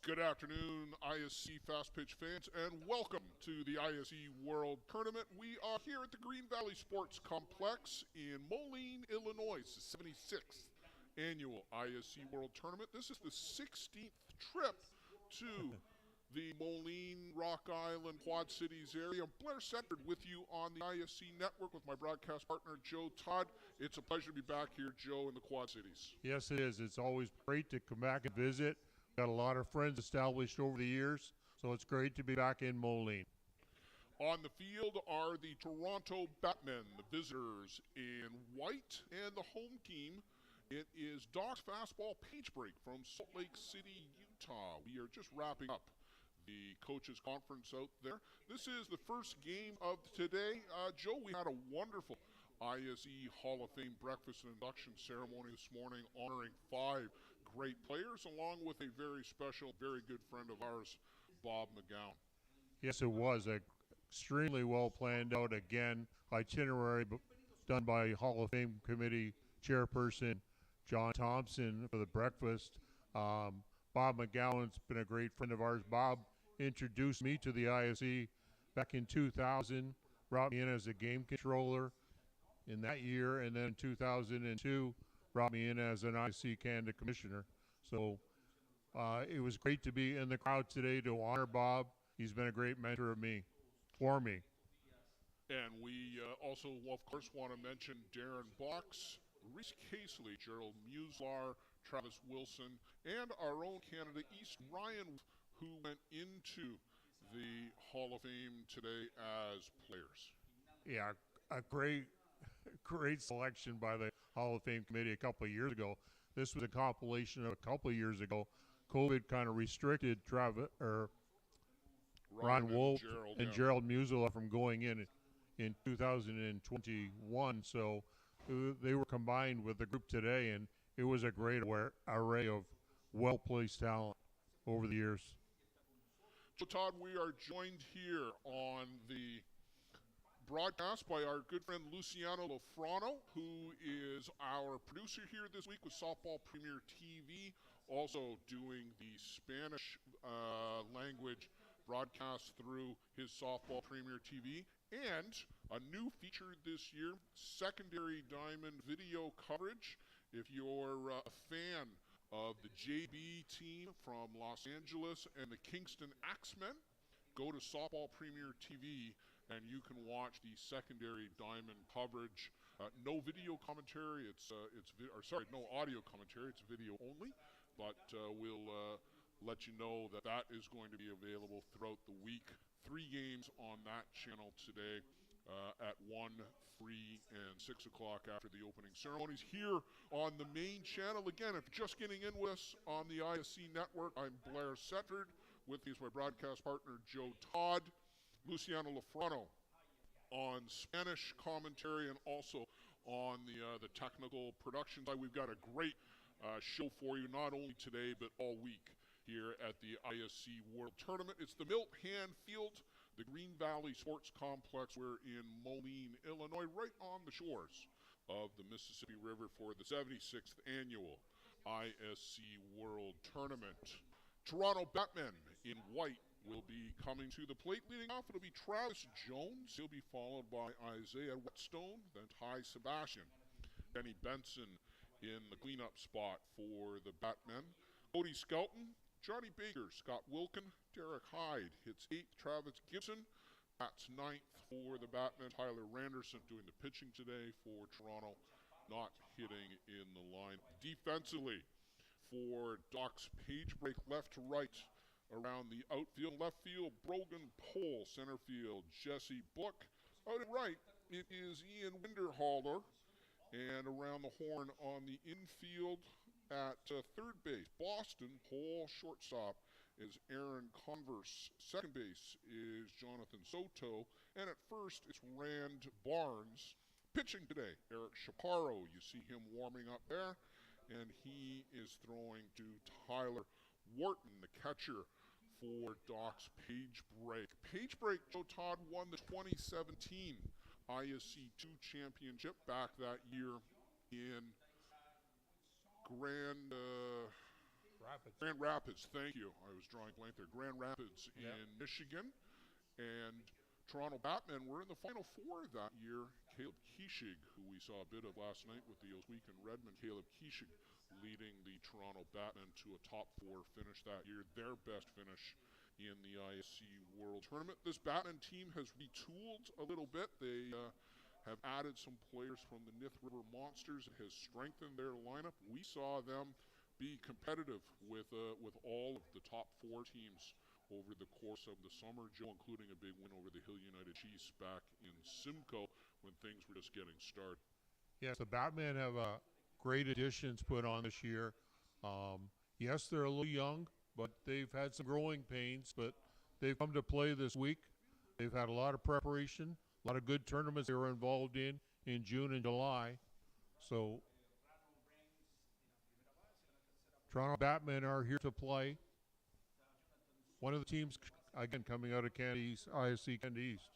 Good afternoon, ISC Fast Pitch fans, and welcome to the ISC World Tournament. We are here at the Green Valley Sports Complex in Moline, Illinois. It's the 76th annual ISC World Tournament. This is the 16th trip to the Moline, Rock Island, Quad Cities area. I'm Blair Centered with you on the ISC network with my broadcast partner, Joe Todd. It's a pleasure to be back here, Joe, in the Quad Cities. Yes, it is. It's always great to come back and visit. Got a lot of friends established over the years, so it's great to be back in Moline. On the field are the Toronto BATMEN, the visitors in white, and the home team. It is Doc's Fastball Page Break from Salt Lake City, Utah. We are just wrapping up the coaches conference out there. This is the first game of today. Joe, we had a wonderful ISE Hall of Fame breakfast and induction ceremony this morning, honoring 5 great players, along with a very special, very good friend of ours, Bob McGowan. Yes, it was extremely well planned out. Again, itinerary done by Hall of Fame Committee Chairperson John Thompson for the breakfast. Bob McGowan's been a great friend of ours. Bob introduced me to the ISE back in 2000, brought me in as a game controller in that year, and then in 2002 brought me in as an ISC Canada commissioner. So it was great to be in the crowd today to honor Bob. He's been a great mentor for me. And we also, of course, want to mention Darren Box, Reese Casely, Gerald Muslar, Travis Wilson, and our own Canada East, Ryan, who went into the Hall of Fame today as players. Yeah, a great selection by the Hall of Fame Committee a couple of years ago. This was a compilation of a couple of years ago. COVID kind of restricted Ron Wolf and Gerald Musela from going in 2021. So they were combined with the group today, and it was a great array of well-placed talent over the years. So, Todd, we are joined here on the broadcast by our good friend Luciano Lofrano, who is our producer here this week with Softball Premier TV, also doing the Spanish language broadcast through his Softball Premier TV, and a new feature this year, secondary diamond video coverage. If you're a fan of the JB team from Los Angeles and the Kingston Axemen, go to Softball Premier TV and you can watch the secondary diamond coverage. No video commentary. No audio commentary. It's video only. But we'll let you know that is going to be available throughout the week. 3 games on that channel today at 1, 3, and 6 o'clock after the opening ceremonies. Here on the main channel, again, if you're just getting in with us on the ISC network, I'm Blair Centered. With me is my broadcast partner, Joe Todd. Luciano Lofrano on Spanish commentary and also on the technical production side. We've got a great show for you, not only today but all week here at the ISC World Tournament. It's the Milt Hand Field, the Green Valley Sports Complex. We're in Moline, Illinois, right on the shores of the Mississippi River for the 76th annual ISC World Tournament. Toronto BATMEN in white will be coming to the plate. Leading off, it'll be Travis Jones. He'll be followed by Isaiah Whetstone, then Ty Sebastian. Benny Benson in the cleanup spot for the BATMEN. Cody Skelton, Johnny Baker, Scott Wilkin, Derek Hyde hits 8th. Travis Gibson bats 9th for the BATMEN. Tyler Randerson doing the pitching today for Toronto, not hitting in the line. Defensively for Doc's Page Break, left to right. Around the outfield, left field, Brogan Pohl. Center field, Jesse Book. Out at right, it is Ian Winderhaller. And around the horn on the infield at third base, Boston Pohl. Shortstop is Aaron Converse. Second base is Jonathan Soto. And at first, it's Rand Barnes. Pitching today, Eric Chaparro. You see him warming up there. And he is throwing to Tyler Wharton, the catcher for Doc's Page Break. Page Break, Joe Todd won the 2017 ISC 2 championship back that year in Grand Rapids. Grand Rapids, thank you. I was drawing blank there. Grand Rapids Yep. in Michigan. And Toronto Batmen were in the Final Four that year. Caleb Keeshig, who we saw a bit of last night with the Osweek and Redmond. Caleb Keeshig leading the Toronto Batmen to a top 4 finish that year. Their best finish in the ISC World Tournament. This Batman team has retooled a little bit. They have added some players from the Nith River Monsters. It has strengthened their lineup. We saw them be competitive with all of the top 4 teams over the course of the summer, Joe, including a big win over the Hill United Chiefs back in Simcoe when things were just getting started. Yes, the Batmen have great additions put on this year. Yes, they're a little young, but they've had some growing pains, but they've come to play this week. They've had a lot of preparation, a lot of good tournaments they were involved in June and July. So Toronto Batmen are here to play. One of the teams, again, coming out of Canada East, ISC Canada East.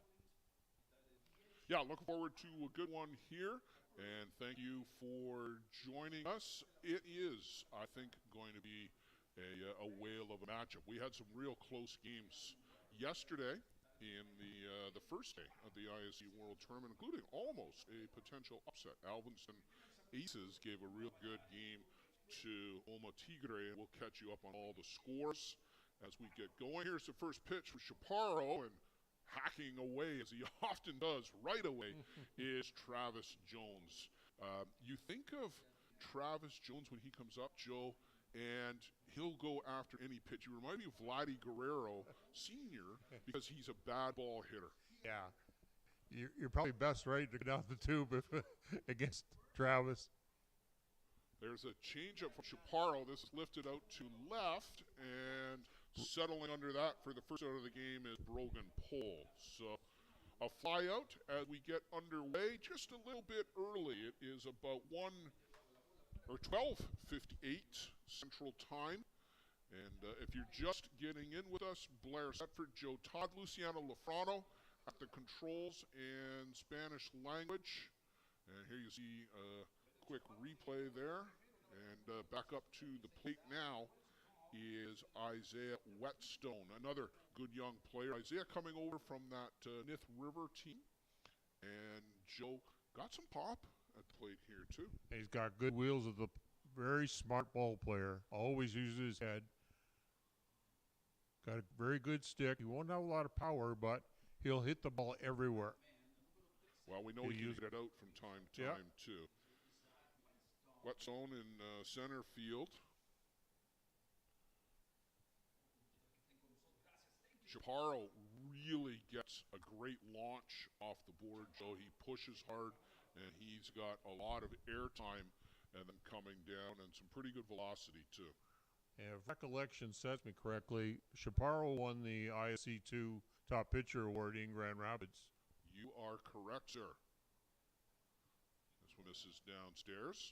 Yeah, looking forward to a good one here, and thank you for joining us. It is, I think, going to be a whale of a matchup. We had some real close games yesterday in the first day of the ISC World Tournament, including almost a potential upset. Alvinston Aces gave a real good game to Oma Tigre, and we'll catch you up on all the scores as we get going. Here's the first pitch for Chaparro, and hacking away, as he often does right away, is Travis Jones. You think of Travis Jones when he comes up, Joe, and he'll go after any pitch. You remind me of Vladdy Guerrero Sr. because he's a bad ball hitter. Yeah. You're probably best right to go down the tube against Travis. There's a changeup from Chaparro. This is lifted out to left, and settling under that for the first out of the game is Brogan Pole. So a fly out as we get underway just a little bit early. It is about 12:58 Central Time. And if you're just getting in with us, Blair Setford, Joe Todd, Luciano Lafrano at the controls and Spanish language. And here you see a quick replay there. And back up to the plate now is Isaiah Whetstone, another good young player. Isaiah coming over from that Nith River team. And Joe got some pop at the plate here too. He's got good wheels of the very smart ball player. Always uses his head. Got a very good stick. He won't have a lot of power, but he'll hit the ball everywhere. Well, we know he can get it out from time to time too. Whetstone in center field. Chaparro really gets a great launch off the board, Joe. He pushes hard, and he's got a lot of air time and then coming down and some pretty good velocity, too. And if recollection sets me correctly, Chaparro won the ISC2 Top Pitcher Award in Grand Rapids. You are correct, sir. That's when this is downstairs.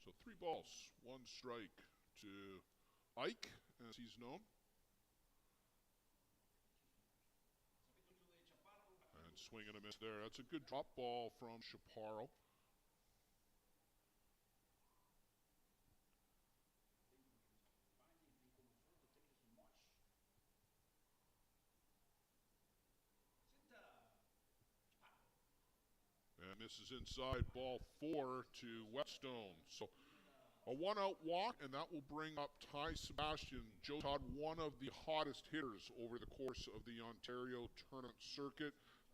So 3 balls, 1 strike to Ike, as he's known. And swing and a miss there. That's a good drop ball from Chaparro. And this is inside, ball 4 to Whetstone. So a 1-out walk, and that will bring up Ty Sebastian. Joe Todd, one of the hottest hitters over the course of the Ontario tournament circuit.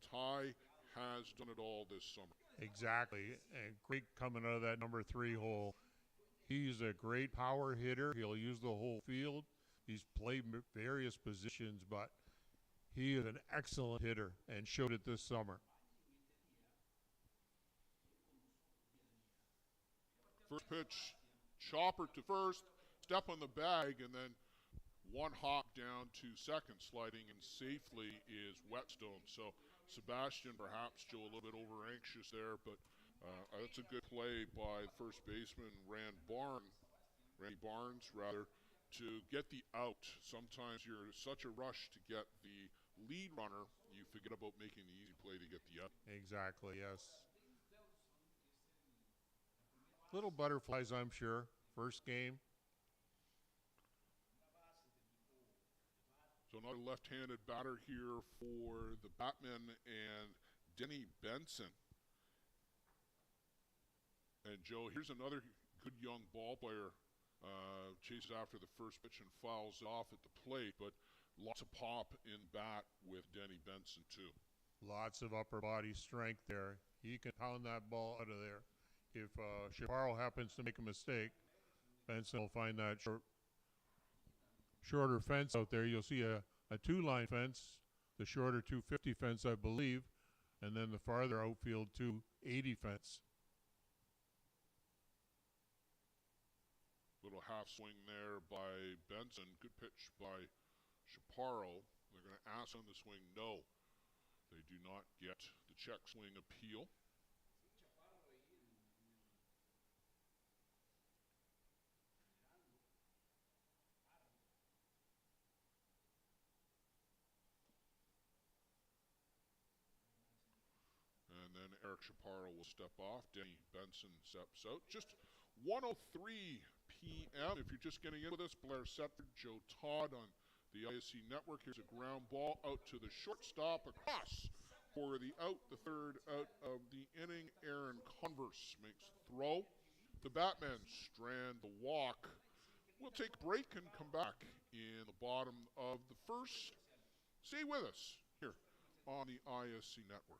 Ty has done it all this summer. Exactly, and great coming out of that number 3 hole. He's a great power hitter. He'll use the whole field. He's played various positions, but he is an excellent hitter and showed it this summer. First pitch, chopper to first, step on the bag, and then 1 hop down to second. Sliding in safely is Whetstone. So Sebastian, perhaps, Joe, a little bit over anxious there, but that's a good play by first baseman Randy Barnes, to get the out. Sometimes you're in such a rush to get the lead runner, you forget about making the easy play to get the out. Exactly, yes. Little butterflies, I'm sure. First game. So another left-handed batter here for the Batmen and Denny Benson. And Joe, here's another good young ball player. Chases after the first pitch and fouls off at the plate, but lots of pop in bat with Denny Benson too. Lots of upper body strength there. He can pound that ball out of there. If Chaparro happens to make a mistake, Benson will find that shorter fence out there. You'll see a two-line fence, the shorter 250 fence, I believe, and then the farther outfield 280 fence. Little half swing there by Benson. Good pitch by Chaparro. They're going to ask on the swing. No, they do not get the check swing appeal. And then Eric Chaparro will step off. Denny Benson steps out. Just 1:03 p.m. If you're just getting in with us, Blair Setford, Joe Todd on the ISC Network. Here's a ground ball out to the shortstop across for the out, the third out of the inning. Aaron Converse makes the throw. The Batmen strand the walk. We'll take a break and come back in the bottom of the first. Stay with us here on the ISC Network.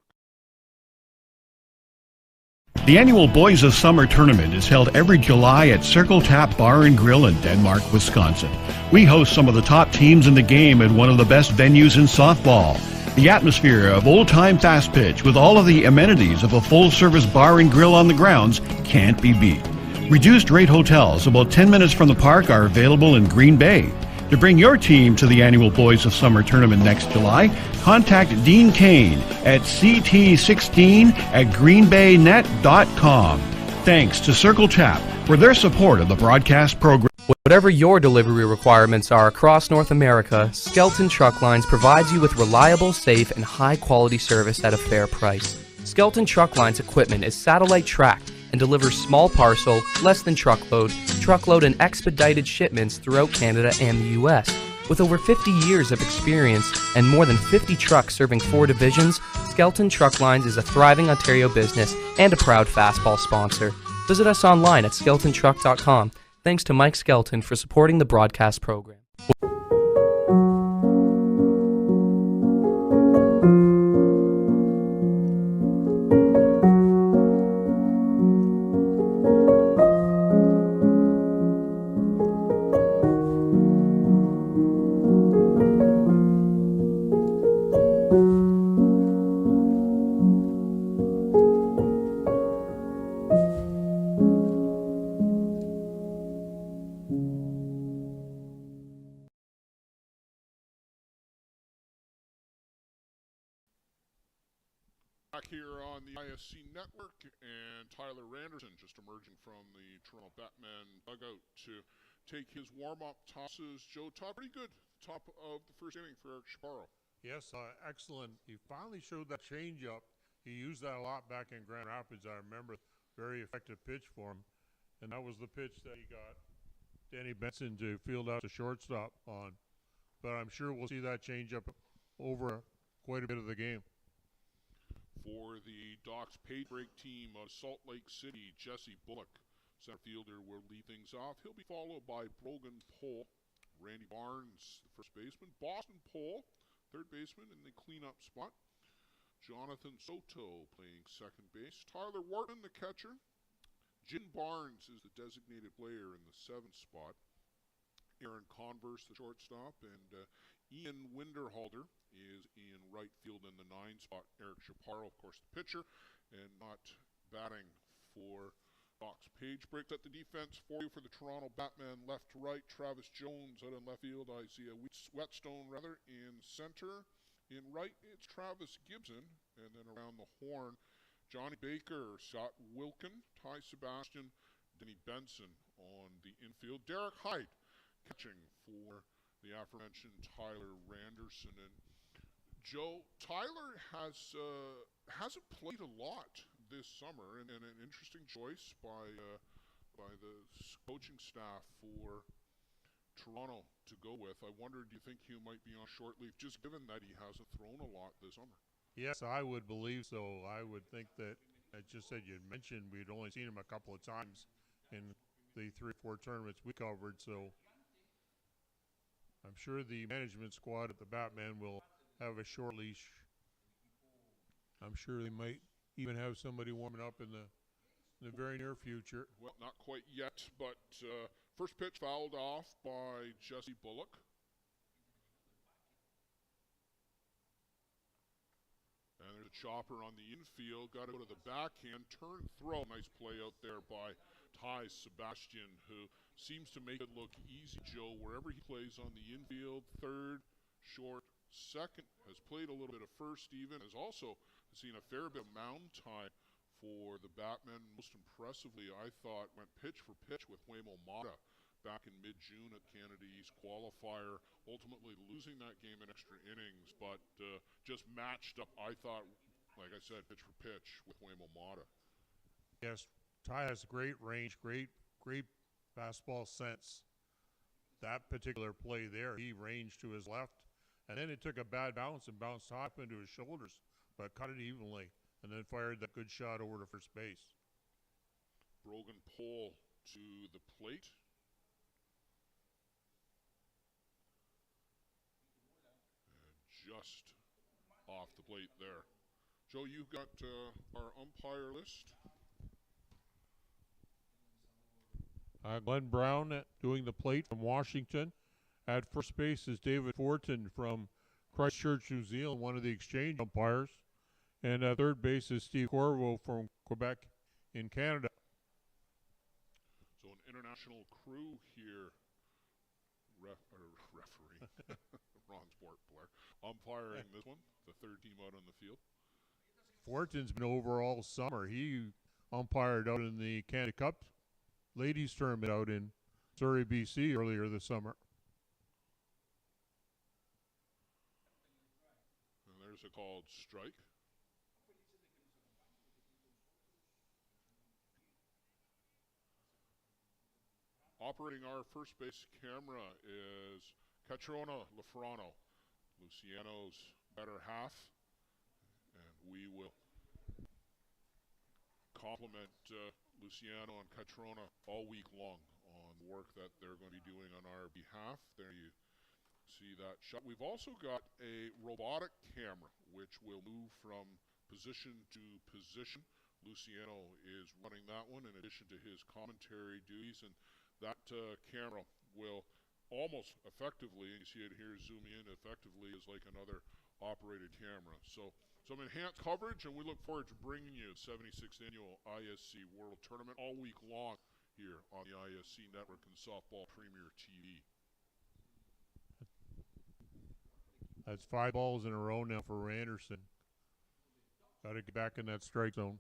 The annual Boys of Summer tournament is held every July at Circle Tap Bar and Grill in Denmark, Wisconsin. We host some of the top teams in the game at one of the best venues in softball. The atmosphere of old-time fast pitch with all of the amenities of a full-service bar and grill on the grounds can't be beat. Reduced rate hotels about 10 minutes from the park are available in Green Bay. To bring your team to the annual Boys of Summer tournament next July, contact Dean Kane at ct16@greenbaynet.com. Thanks to Circle Tap for their support of the broadcast program. Whatever your delivery requirements are across North America, Skelton Truck Lines provides you with reliable, safe, and high-quality service at a fair price. Skelton Truck Lines equipment is satellite tracked and delivers small parcel, less than truckload, and expedited shipments throughout Canada and the U.S. With over 50 years of experience and more than 50 trucks serving 4 divisions, Skelton Truck Lines is a thriving Ontario business and a proud fastball sponsor. Visit us online at skeltontruck.com. Thanks to Mike Skelton for supporting the broadcast program. Back here on the ISC Network, and Tyler Randerson just emerging from the Toronto Batman dugout to take his warm-up tosses. Joe Todd, pretty good top of the first inning for Eric Chaparro. Yes, excellent. He finally showed that changeup. He used that a lot back in Grand Rapids, I remember. Very effective pitch for him. And that was the pitch that he got Denny Benson to field out the shortstop on. But I'm sure we'll see that changeup over quite a bit of the game. For the Docs paid break team of Salt Lake City, Jesse Bullock, center fielder, will lead things off. He'll be followed by Brogan Pohl, Randy Barnes, the first baseman, Boston Pohl, third baseman in the cleanup spot, Jonathan Soto playing second base, Tyler Wharton, the catcher, Jim Barnes is the designated player in the seventh spot, Aaron Converse, the shortstop, and Ian Winterhalter is in right field in the 9 spot. Eric Chaparro, of course, the pitcher, and not batting for Docs Page. Breaks at the defense for you for the Toronto Batman, left to right. Travis Jones out in left field. Isaiah Whetstone, in center. In right, it's Travis Gibson, and then around the horn, Johnny Baker, Scott Wilkin, Ty Sebastian, Denny Benson on the infield. Derek Hyde catching for the aforementioned Tyler Randerson. And Joe, Tyler hasn't played a lot this summer, and an interesting choice by by the coaching staff for Toronto to go with. I wonder, do you think Hugh might be on short leave, just given that he hasn't thrown a lot this summer? Yes, I would believe so. I would think that, I just said you'd mentioned we'd only seen him a couple of times in the 3 or 4 tournaments we covered, so I'm sure the management squad at the Batman will have a short leash. I'm sure they might even have somebody warming up in the very near future. Well, not quite yet, but first pitch fouled off by Jesse Bullock. And there's a chopper on the infield. Got to go to the backhand. Turn throw. Nice play out there by Ty Sebastian, who seems to make it look easy, Joe, wherever he plays on the infield. Third, short, second. Has played a little bit of first even. Has also seen a fair bit of mound time for the Batmen. Most impressively, I thought, went pitch for pitch with Waymo Mata back in mid-June at Canada East qualifier, ultimately losing that game in extra innings, but just matched up, I thought, like I said, pitch for pitch with Waymo Mata. Yes, Ty has great range, great fastball sense. That particular play there, he ranged to his left, and then it took a bad bounce and bounced top into his shoulders, but cut it evenly, and then fired that good shot over to first base. Brogan Pohl to the plate. Just off the plate there. Joe, you've got our umpire list. Glenn Brown doing the plate from Washington. At first base is David Fortin from Christchurch, New Zealand, one of the exchange umpires. And at third base is Steve Corvo from Quebec in Canada. So an international crew here. Referee. Ron Sport player. Umpiring this one, the third team out on the field. Fortin's been over all summer. He umpired out in the Canada Cup ladies tournament out in Surrey, BC earlier this summer. And there's a called strike. Operating our first base camera is Catrona Lafrano, Luciano's better half, and we will compliment Luciano and Catrona all week long on the work that they're going to be doing on our behalf. There you see that shot. We've also got a robotic camera, which will move from position to position. Luciano is running that one in addition to his commentary duties, and that camera will almost effectively, and you see it here zooming in effectively, is like another operated camera. So some enhanced coverage, and we look forward to bringing you the 76th Annual ISC World Tournament all week long here on the ISC Network and Softball Premier TV. That's 5 balls in a row now for Anderson. Got to get back in that strike zone.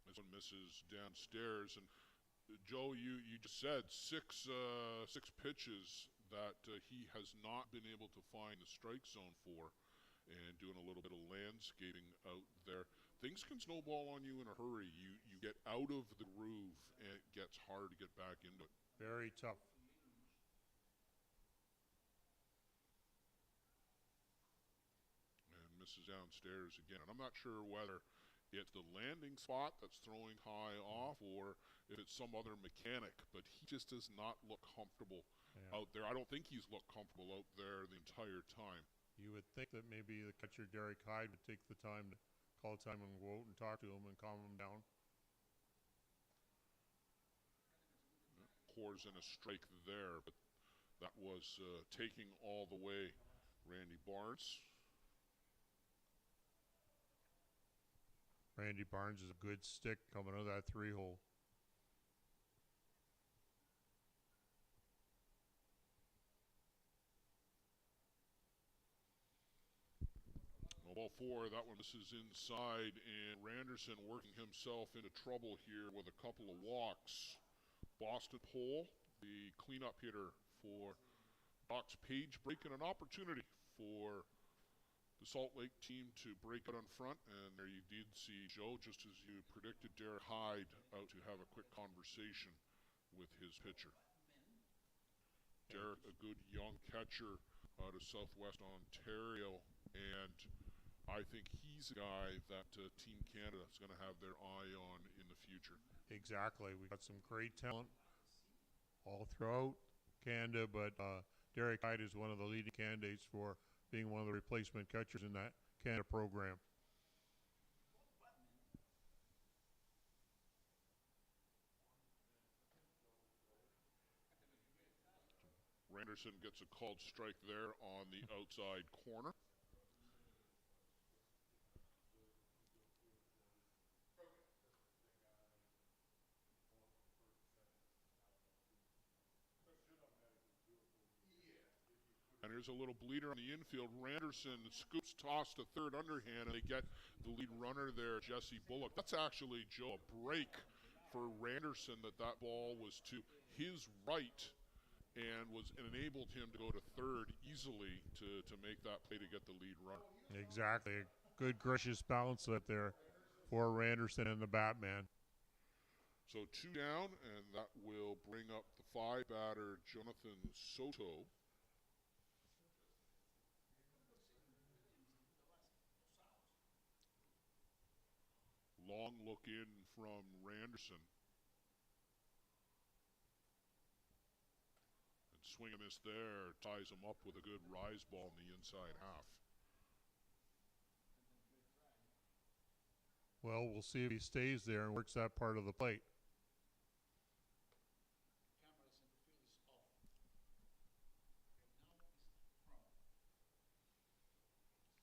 This one misses downstairs, and Joe, you just said six pitches that he has not been able to find the strike zone for, and doing a little bit of landscaping out there. Things can snowball on you in a hurry. You get out of the groove, and it gets hard to get back into it. Very tough. And misses downstairs again. And I'm not sure whether it's the landing spot that's throwing high off or if it's some other mechanic, but he just does not look comfortable out there. I don't think he's looked comfortable out there the entire time. You would think that maybe the catcher Derek Hyde would take the time to call time and go out and talk to him and calm him down. Pours in a strike there, but that was taking all the way Randy Barnes. Randy Barnes is a good stick coming out of that 3-hole. No ball 4, that one misses inside, and Randerson working himself into trouble here with a couple of walks. Boston Pohl, the cleanup hitter for Box Page, breaking an opportunity for the Salt Lake team to break out on front, and there you did see Joe, just as you predicted, Derek Hyde out to have a quick conversation with his pitcher. Derek, a good young catcher out of Southwest Ontario, and I think he's a guy that Team Canada is going to have their eye on in the future. Exactly. We've got some great talent all throughout Canada, but Derek Hyde is one of the leading candidates for being one of the replacement catchers in that Canada program. Randerson gets a called strike there on the outside corner. And here's a little bleeder on the infield. Randerson scoops toss to third underhand, and they get the lead runner there, Jesse Bullock. That's actually, Joe, a break for Randerson that ball was to his right and enabled him to go to third easily to make that play to get the lead runner. Exactly. A good, gracious balance out there for Randerson and the Batman. So 2 down, and that will bring up the 5-batter, Jonathan Soto. Long look in from Randerson. And swing and miss there. Ties him up with a good rise ball in the inside half. Well, we'll see if he stays there and works that part of the plate.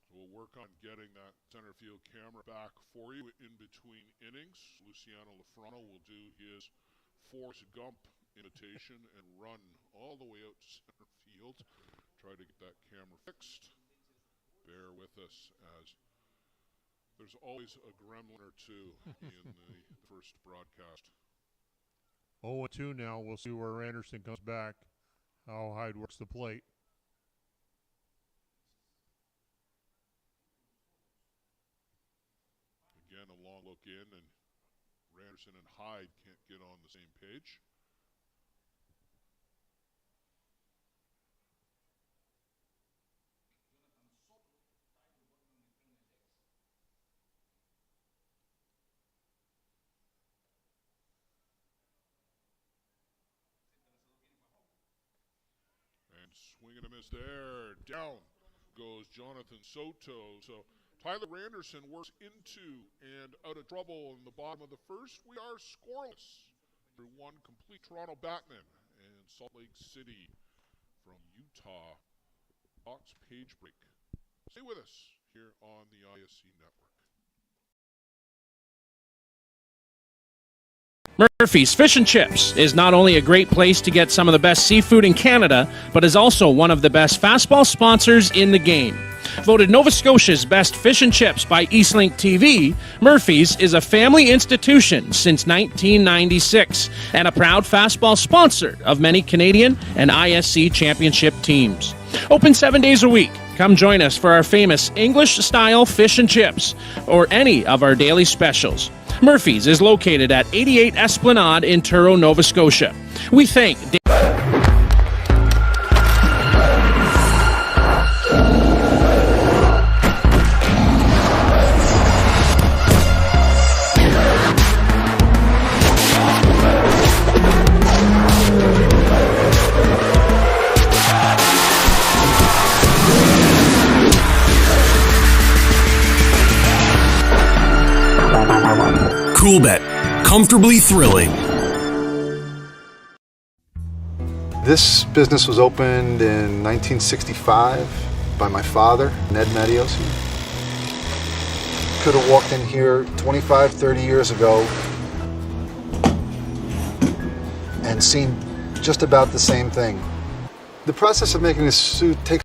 We'll work on getting that center field camera back for you in between innings. Luciano Lafrano will do his Forrest Gump imitation and run all the way out to center field. Try to get that camera fixed. Bear with us, as there's always a gremlin or two in the first broadcast. 0-2 now. We'll see where Randerson comes back, how Hyde works the plate. Again, a long look in, and Randerson and Hyde can't get on the same page. And swing and a miss there. Down goes Jonathan Soto. So Tyler Randerson works into and out of trouble in the bottom of the first. We are scoreless through one complete. Toronto Batman and Salt Lake City from Utah. Fox page break. Stay with us here on the ISC Network. Murphy's Fish and Chips is not only a great place to get some of the best seafood in Canada, but is also one of the best fastball sponsors in the game. Voted Nova Scotia's best fish and chips by Eastlink TV, Murphy's is a family institution since 1996 and a proud fastball sponsor of many Canadian and ISC championship teams. Open 7 days a week. Come join us for our famous English-style fish and chips or any of our daily specials. Murphy's is located at 88 Esplanade in Truro, Nova Scotia. We thank Coolbet. Comfortably thrilling. This business was opened in 1965 by my father, Ned Matiosi. Could have walked in here 25, 30 years ago and seen just about the same thing. The process of making this suit takes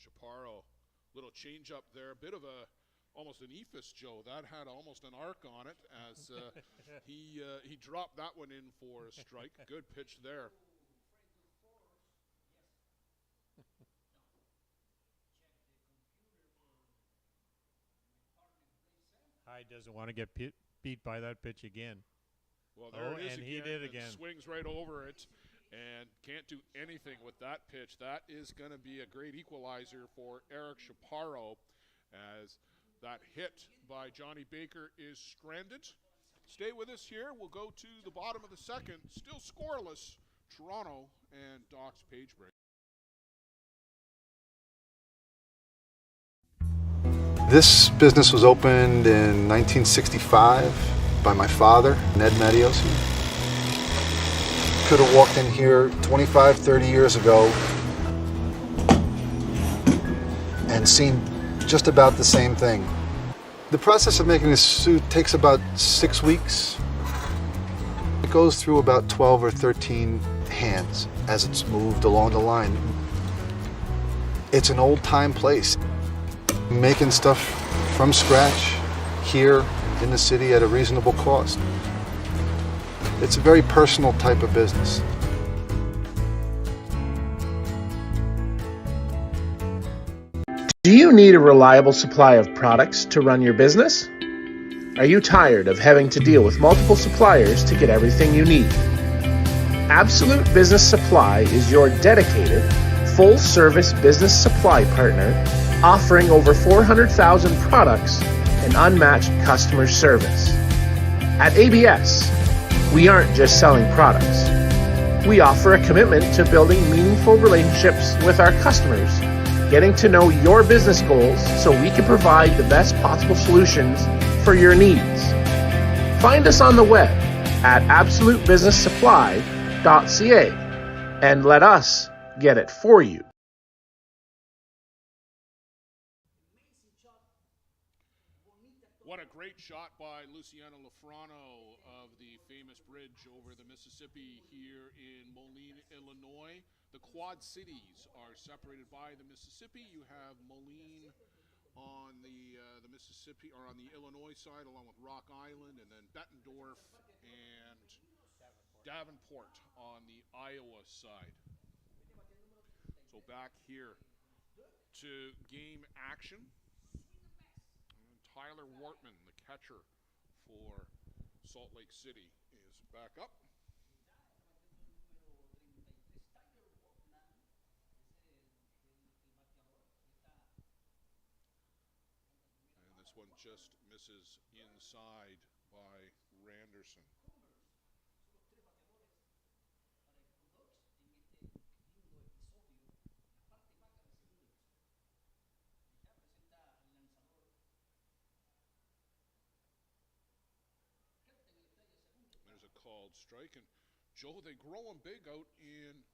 Chaparro, little change up there, a bit of almost an ephus, Joe. That had almost an arc on it as he dropped that one in for a strike. Good pitch there. Hyde doesn't want to get beat by that pitch again. Well, there it is and again. he did again. Swings right over it and can't do anything with that pitch. That is going to be a great equalizer for Eric Chaparro as that hit by Johnny Baker is stranded. Stay with us here. We'll go to the bottom of the second. Still scoreless. Toronto and Doc's page break. This business was opened in 1965 by my father, Ned Mattiosi. Could have walked in here 25, 30 years ago and seen just about the same thing. The process of making this suit takes about 6 weeks. It goes through about 12 or 13 hands as it's moved along the line. It's an old-time place. Making stuff from scratch here in the city at a reasonable cost. It's a very personal type of business. Do you need a reliable supply of products to run your business? Are you tired of having to deal with multiple suppliers to get everything you need? Absolute Business Supply is your dedicated, full-service business supply partner offering over 400,000 products and unmatched customer service. At ABS, we aren't just selling products. We offer a commitment to building meaningful relationships with our customers, getting to know your business goals so we can provide the best possible solutions for your needs. Find us on the web at absolutebusinesssupply.ca and let us get it for you. What a great shot by Luciano Lafrano of the famous bridge over the Mississippi here in Moline, Illinois. The Quad Cities are separated by the Mississippi. You have Moline on the Mississippi, or on the Illinois side, along with Rock Island, and then Bettendorf and Davenport on the Iowa side. So back here to game action. Tyler Wortman, the catcher for Salt Lake City, is back up. And this one just misses inside by Randerson. There's a called strike, and Joe, they grow them big out in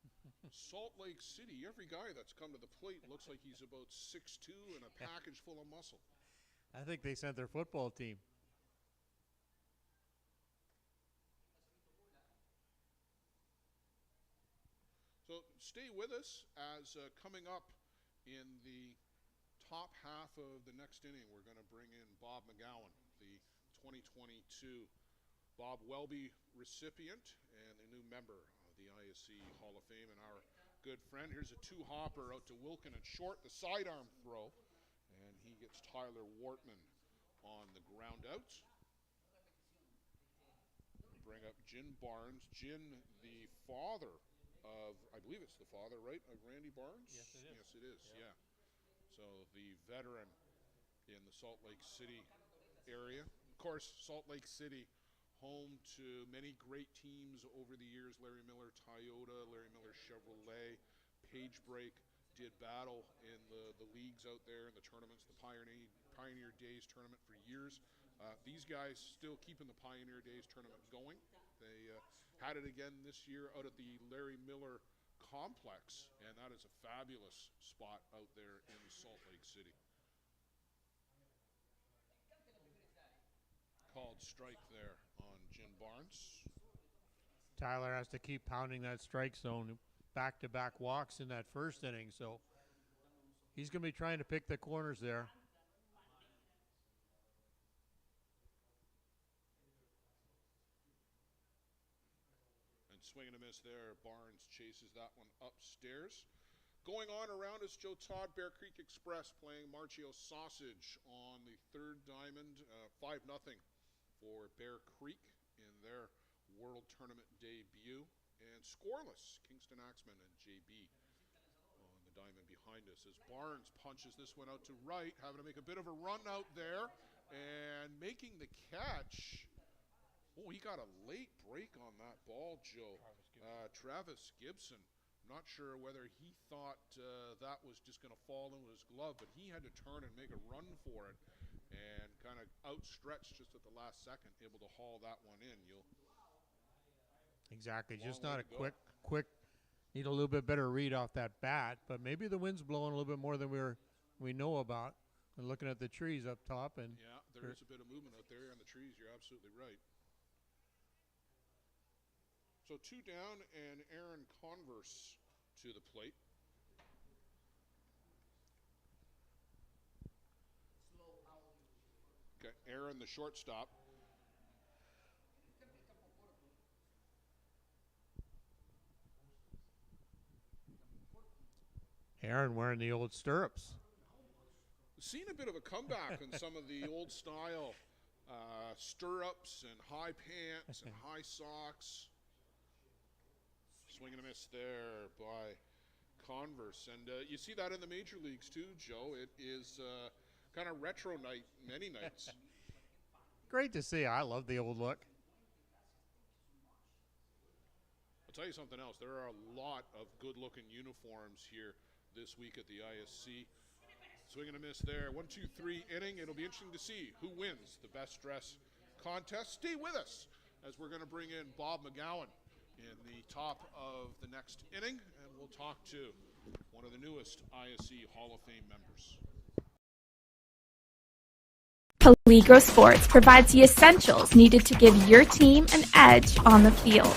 Salt Lake City. Every guy that's come to the plate looks like he's about 6'2" and a package full of muscle. I think they sent their football team. So stay with us as coming up in the top half of the next inning, we're going to bring in Bob McGowan, the 2022 Bob Welby recipient and a new member of the ISC Hall of Fame, and our good friend. Here's a two-hopper out to Wilkin at short, the sidearm throw, and he gets Tyler Wortman on the ground out. Bring up Jin Barnes. Jin, the father of, I believe it's the father, right, of Randy Barnes? Yes, it is. Yes, it is, yeah. So the veteran in the Salt Lake City area. Of course, Salt Lake City, home to many great teams over the years. Larry Miller Toyota, Larry Miller Chevrolet, Page Break did battle in the leagues out there, in the tournaments, the Pioneer Days tournament for years. These guys still keeping the Pioneer Days tournament going. They had it again this year out at the Larry Miller complex, and that is a fabulous spot out there in Salt Lake City. Called strike there on Jim Barnes. Tyler has to keep pounding that strike zone, back-to-back walks in that first inning, so He's going to be trying to pick the corners there. And swing and a miss there. Barnes chases that one upstairs. Going on around us, Joe Todd, Bear Creek Express playing Marchio Sausage on the third diamond. 5-0 for Bear Creek in their World Tournament debut. And scoreless, Kingston Axemen and JB on the diamond behind us as Barnes punches this one out to right, having to make a bit of a run out there and making the catch. Oh, he got a late break on that ball, Joe. Travis Gibson. Not sure whether he thought that was just going to fall into his glove, but he had to turn and make a run for it and kind of outstretched just at the last second, able to haul that one in. Exactly, just not a quick. Need a little bit better read off that bat, but maybe the wind's blowing a little bit more than we know about. We're looking at the trees up top, and yeah, there is a bit of movement out there on the trees. You're absolutely right. So 2 down, and Aaron Converse to the plate. Okay, Aaron, the shortstop. Aaron wearing the old stirrups. Seen a bit of a comeback in some of the old style stirrups and high pants and high socks. Swing and a miss there by Converse. And you see that in the major leagues too, Joe. It is kind of retro night many nights. Great to see. I love the old look. I'll tell you something else. There are a lot of good-looking uniforms here this week at the ISC. Swing and a miss there. 1-2-3 inning. It'll be interesting to see who wins the best dress contest. Stay with us as we're going to bring in Bob McGowan in the top of the next inning, and we'll talk to one of the newest ISC Hall of Fame members. Peligro Sports provides the essentials needed to give your team an edge on the field.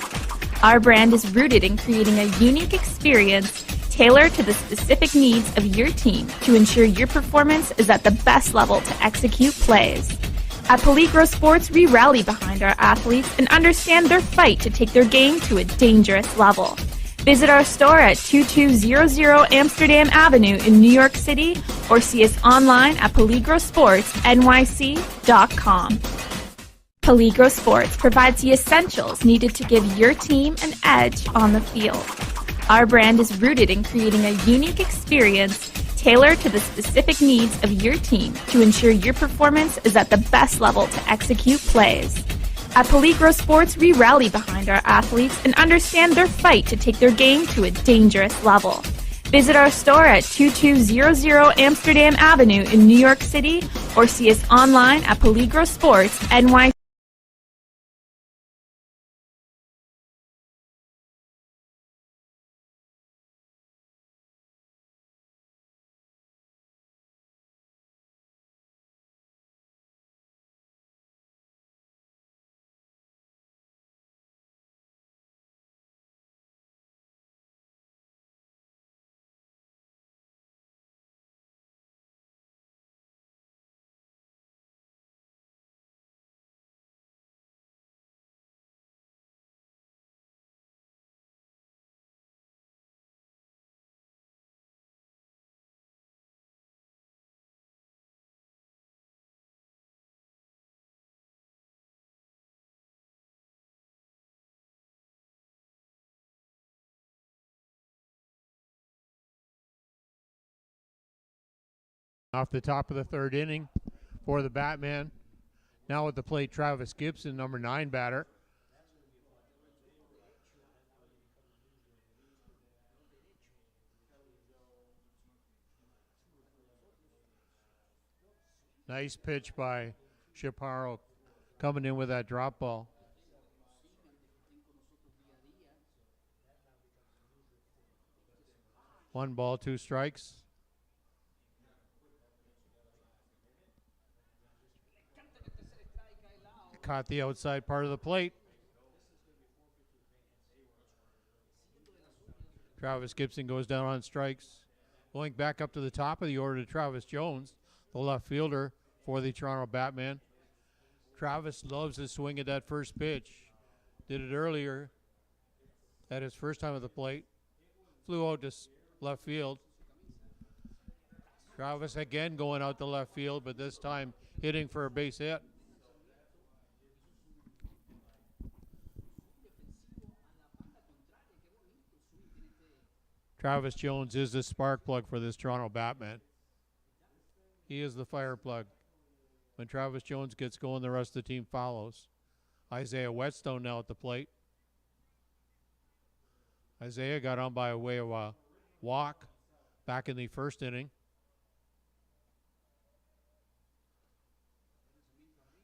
Our brand is rooted in creating a unique experience tailored to the specific needs of your team to ensure your performance is at the best level to execute plays. At Peligro Sports, we rally behind our athletes and understand their fight to take their game to a dangerous level. Visit our store at 2200 Amsterdam Avenue in New York City or see us online at peligrosportsnyc.com. Peligro Sports provides the essentials needed to give your team an edge on the field. Our brand is rooted in creating a unique experience tailored to the specific needs of your team to ensure your performance is at the best level to execute plays. At Peligro Sports, we rally behind our athletes and understand their fight to take their game to a dangerous level. Visit our store at 2200 Amsterdam Avenue in New York City or see us online at peligrosportsnyc.com. Off the top of the third inning for the Batman. Now at the plate, Travis Gibson, number 9 batter. Nice pitch by Chaparro coming in with that drop ball. One ball, 2 strikes. Caught the outside part of the plate. Travis Gibson goes down on strikes. Going back up to the top of the order to Travis Jones, the left fielder for the Toronto Batmen. Travis loves his swing at that first pitch. Did it earlier at his first time at the plate. Flew out to left field. Travis again going out to left field, but this time hitting for a base hit. Travis Jones is the spark plug for this Toronto Batman. He is the fire plug. When Travis Jones gets going, the rest of the team follows. Isaiah Whetstone now at the plate. Isaiah got on by way of a walk back in the first inning.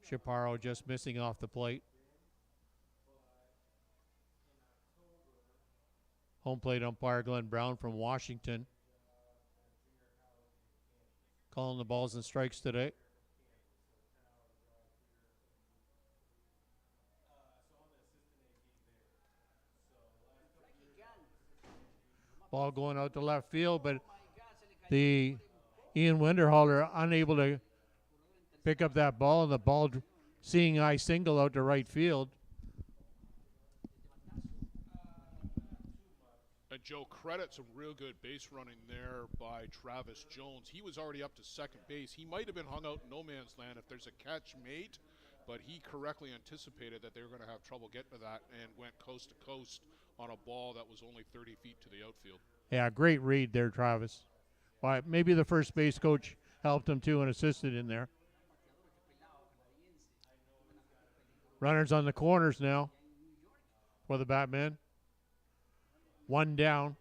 Chaparro just missing off the plate. Home plate umpire Glenn Brown from Washington calling the balls and strikes today. Ball going out to left field, but the Ian Winterhalter unable to pick up that ball, and the ball seeing eye single out to right field. And Joe, credit some real good base running there by Travis Jones. He was already up to second base. He might have been hung out in no man's land if there's a catch made, but he correctly anticipated that they were going to have trouble getting to that and went coast to coast on a ball that was only 30 feet to the outfield. Yeah, great read there, Travis. Well, maybe the first base coach helped him too and assisted in there. Runners on the corners now for the Batmen. One down.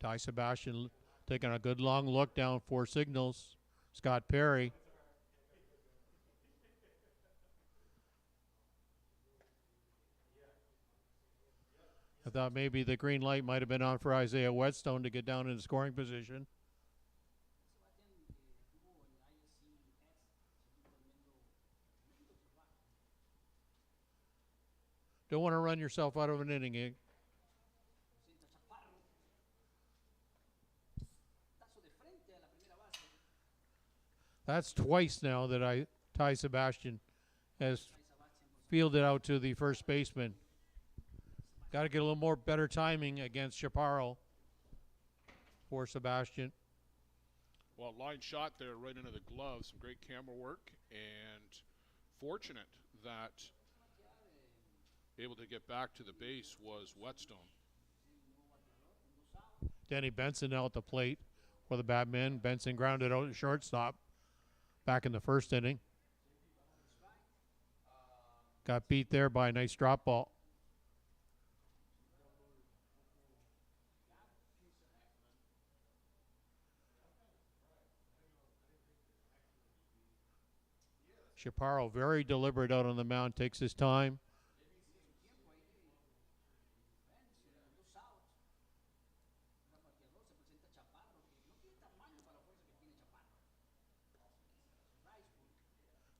Ty Sebastian taking a good long look down, 4 signals. Scott Perry. I thought maybe the green light might have been on for Isaiah Whetstone to get down in scoring position. Don't want to run yourself out of an inning, eh? That's twice now that Ty Sebastian has fielded out to the first baseman. Got to get a little more better timing against Chaparro for Sebastian. Well, line shot there right into the glove. Some great camera work, and fortunate that able to get back to the base was Whetstone. Danny Benson now at the plate for the Batmen. Benson grounded out at shortstop back in the first inning. Got beat there by a nice drop ball. Chaparro very deliberate out on the mound, takes his time.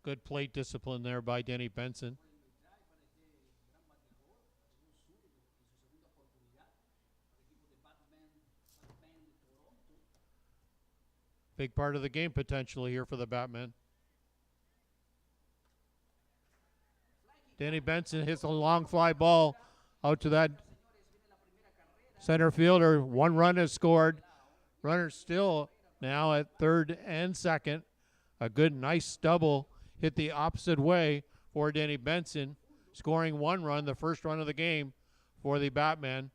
Good plate discipline there by Danny Benson. Big part of the game potentially here for the Batmen. Danny Benson hits a long fly ball out to that center fielder. 1 run is scored. Runner still now at third and second. A good, nice double hit the opposite way for Danny Benson, scoring 1 run, the first run of the game for the Batmen.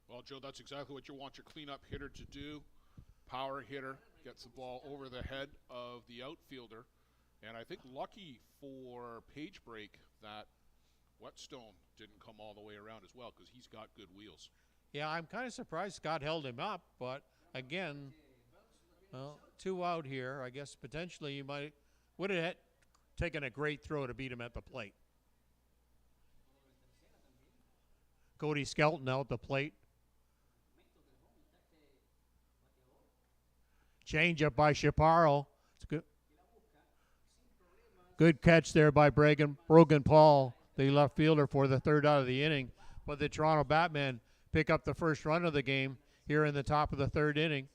Well, Joe, that's exactly what you want your cleanup hitter to do. Power hitter gets the ball over the head of the outfielder. And I think lucky for Page Break that Whetstone didn't come all the way around as well, because he's got good wheels. Yeah, I'm kind of surprised Scott held him up, but again, well, 2 out here. I guess potentially you would have taken a great throw to beat him at the plate. Cody Skelton now at the plate. Change up by Chaparro. It's good. Good catch there by Brogan Paul, the left fielder, for the third out of the inning. But the Toronto Batmen pick up the first run of the game here in the top of the third inning.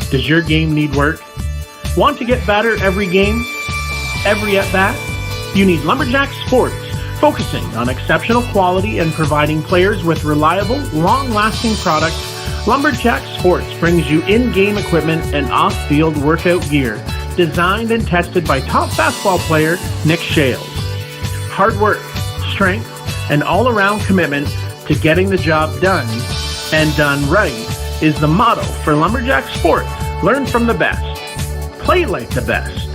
Does your game need work? Want to get better every game? Every at-bat? You need Lumberjack Sports, focusing on exceptional quality and providing players with reliable, long-lasting products. Lumberjack Sports brings you in-game equipment and off-field workout gear, designed and tested by top fastball player Nick Shales. Hard work, strength, and all-around commitment to getting the job done, and done right, is the motto for Lumberjack Sports. Learn from the best. Play like the best.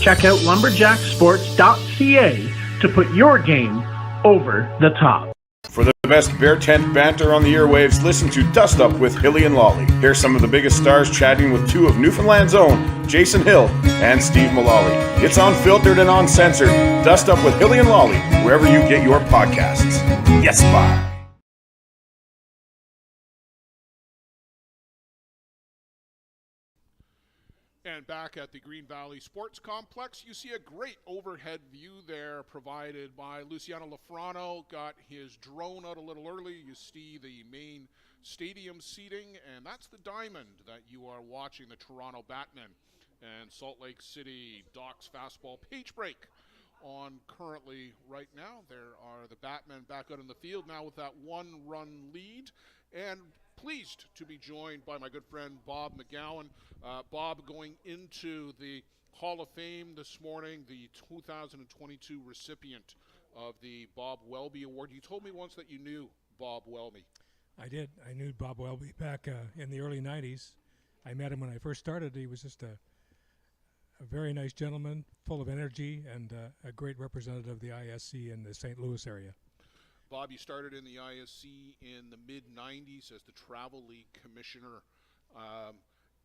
Check out lumberjacksports.ca to put your game over the top. For the best Bear Tent banter on the airwaves, listen to Dust Up with Hilly and Lolly. Here's some of the biggest stars chatting with two of Newfoundland's own, Jason Hill and Steve Mullally. It's unfiltered and uncensored. Dust Up with Hilly and Lolly, wherever you get your podcasts. Yes, bye. And back at the Green Valley Sports Complex, you see a great overhead view there provided by Luciano Lafrano. Got his drone out a little early. You see the main stadium seating, and that's the diamond that you are watching, the Toronto Batmen. And Salt Lake City Docks fastball page break on currently right now. There are the Batmen back out in the field now with that one-run lead. And pleased to be joined by my good friend Bob McGowan. Bob, going into the Hall of Fame this morning, the 2022 recipient of the Bob Welby Award. You told me once that you knew Bob Welby. I did. I knew Bob Welby back in the early 90s. I met him when I first started. He was just a very nice gentleman, full of energy, and a great representative of the ISC in the St. Louis area. Bob, you started in the ISC in the mid-90s as the Travel League Commissioner,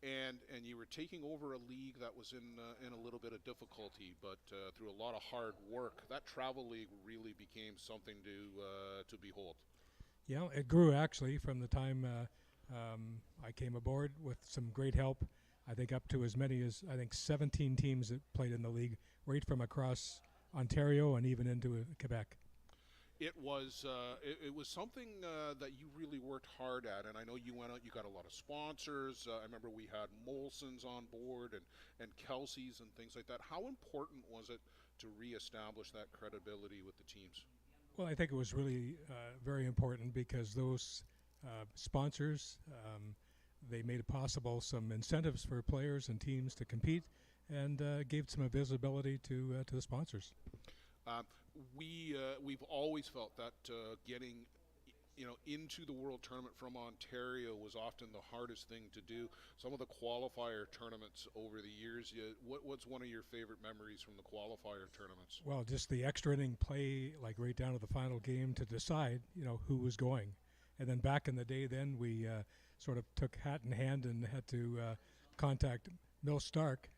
and you were taking over a league that was in a little bit of difficulty, but through a lot of hard work, that Travel League really became something to behold. Yeah, it grew actually from the time I came aboard with some great help. I think up to as many as 17 teams that played in the league, right from across Ontario and even into Quebec. It was something that you really worked hard at, and I know you went out. You got a lot of sponsors. I remember we had Molson's on board and Kelsey's and things like that. How important was it to reestablish that credibility with the teams? Well, I think it was really very important because those sponsors they made it possible some incentives for players and teams to compete, and gave some visibility to the sponsors. We've always felt that getting into the World Tournament from Ontario was often the hardest thing to do. Some of the qualifier tournaments over the years, what's one of your favorite memories from the qualifier tournaments? Well, just the extra inning play, like right down to the final game to decide, who was going. And then back in the day, then we sort of took hat in hand and had to contact Mill Stark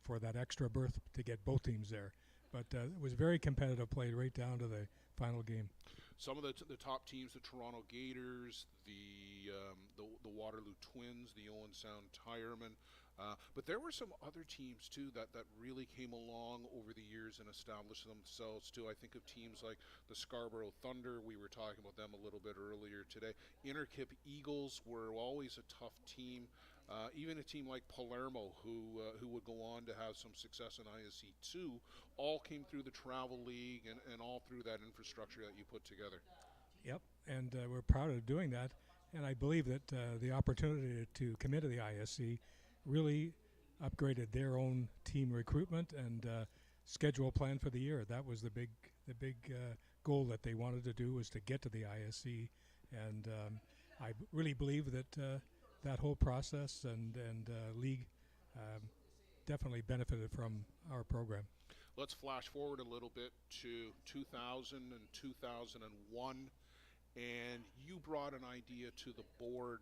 for that extra berth to get both teams there. But it was very competitive play right down to the final game. Some of the top teams, the Toronto Gators, the Waterloo Twins, the Owen Sound Tiremen, but there were some other teams too that really came along over the years and established themselves too. I think of teams like the Scarborough Thunder. We were talking about them a little bit earlier today. Interkip Eagles were always a tough team. Even a team like Palermo, who would go on to have some success in ISC2, all came through the Travel League and all through that infrastructure that you put together. Yep, and we're proud of doing that. And I believe that the opportunity to come into the ISC really upgraded their own team recruitment and schedule plan for the year. That was the big goal that they wanted to do, was to get to the ISC. And I really believe that that whole process and league definitely benefited from our program. Let's flash forward a little bit to 2000 and 2001, and you brought an idea to the board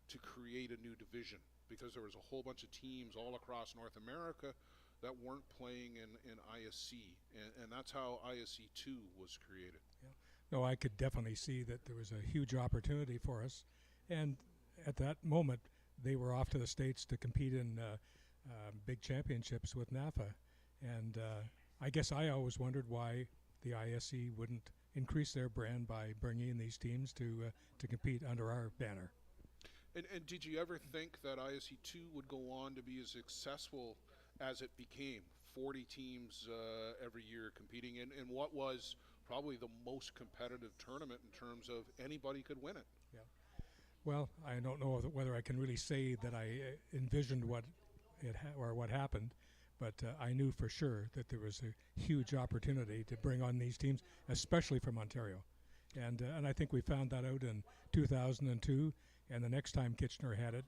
to create a new division because there was a whole bunch of teams all across North America that weren't playing in ISC, and that's how ISC2 was created. Yeah. No, I could definitely see that there was a huge opportunity for us, and at that moment, they were off to the States to compete in big championships with NAFA, and I guess I always wondered why the ISC wouldn't increase their brand by bringing in these teams to compete under our banner. And did you ever think that ISC2 would go on to be as successful as it became? 40 teams every year competing in what was probably the most competitive tournament in terms of anybody could win it. Yeah. Well, I don't know whether I can really say that I envisioned what or what happened, but I knew for sure that there was a huge opportunity to bring on these teams, especially from Ontario, and I think we found that out in 2002. And the next time Kitchener had it,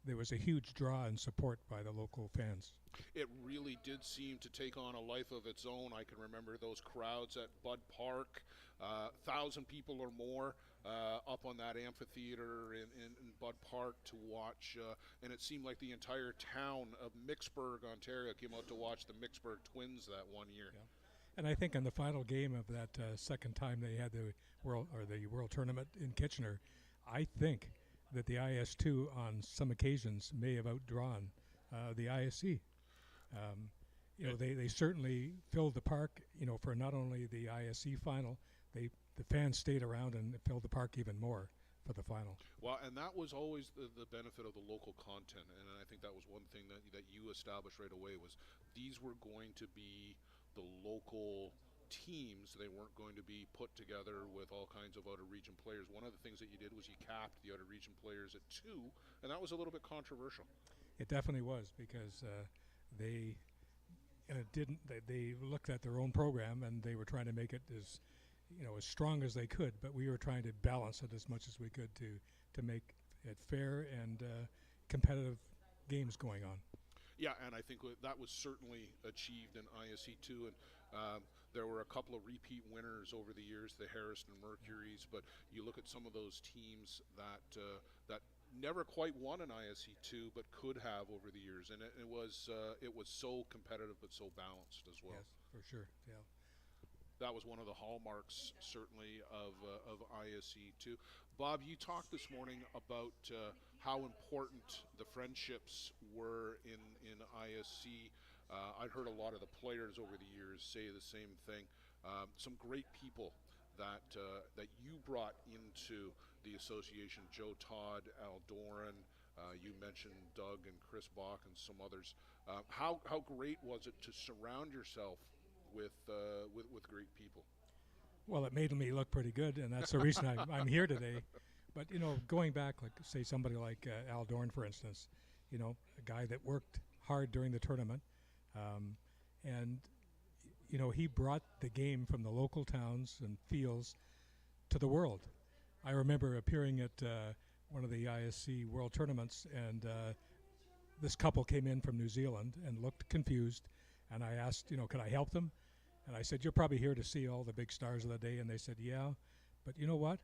there was a huge draw and support by the local fans. It really did seem to take on a life of its own. I can remember those crowds at Bud Park, 1,000 people or more up on that amphitheater in Bud Park to watch. And it seemed like the entire town of Mixburg, Ontario, came out to watch the Mixburg Twins that one year. Yeah. And I think in the final game of that second time they had the World Tournament in Kitchener, I think that the IS2 on some occasions may have outdrawn the ISC. They certainly filled the park, for not only the ISC final, the fans stayed around and filled the park even more for the final. Well, and that was always the benefit of the local content, and I think that was one thing that you established right away was these were going to be the local teams. They weren't going to be put together with all kinds of outer region players. One of the things that you did was you capped the outer region players at 2, and that was a little bit controversial. It definitely was, because they looked at their own program and they were trying to make it as strong as they could, but we were trying to balance it as much as we could to make it fair and competitive games going on. Yeah, and I think that was certainly achieved in ISC2, and there were a couple of repeat winners over the years, the Harrison Mercuries, but you look at some of those teams that never quite won an ISC2 but could have over the years, and it was so competitive but so balanced as well. Yes, for sure. Yeah. That was one of the hallmarks, certainly, of ISC2. Bob, you talked this morning about how important the friendships were in ISC. I've heard a lot of the players over the years say the same thing. Some great people that you brought into the association: Joe Todd, Al Doran. You mentioned Doug and Chris Bach and some others. How great was it to surround yourself with great people? Well, it made me look pretty good, and that's the reason I'm here today. But going back, like say somebody like Al Dorn, for instance, a guy that worked hard during the tournament, and he brought the game from the local towns and fields to the world. I remember appearing at one of the ISC World Tournaments, and this couple came in from New Zealand and looked confused, and I asked, could I help them? And I said, you're probably here to see all the big stars of the day. And they said, yeah, but you know what?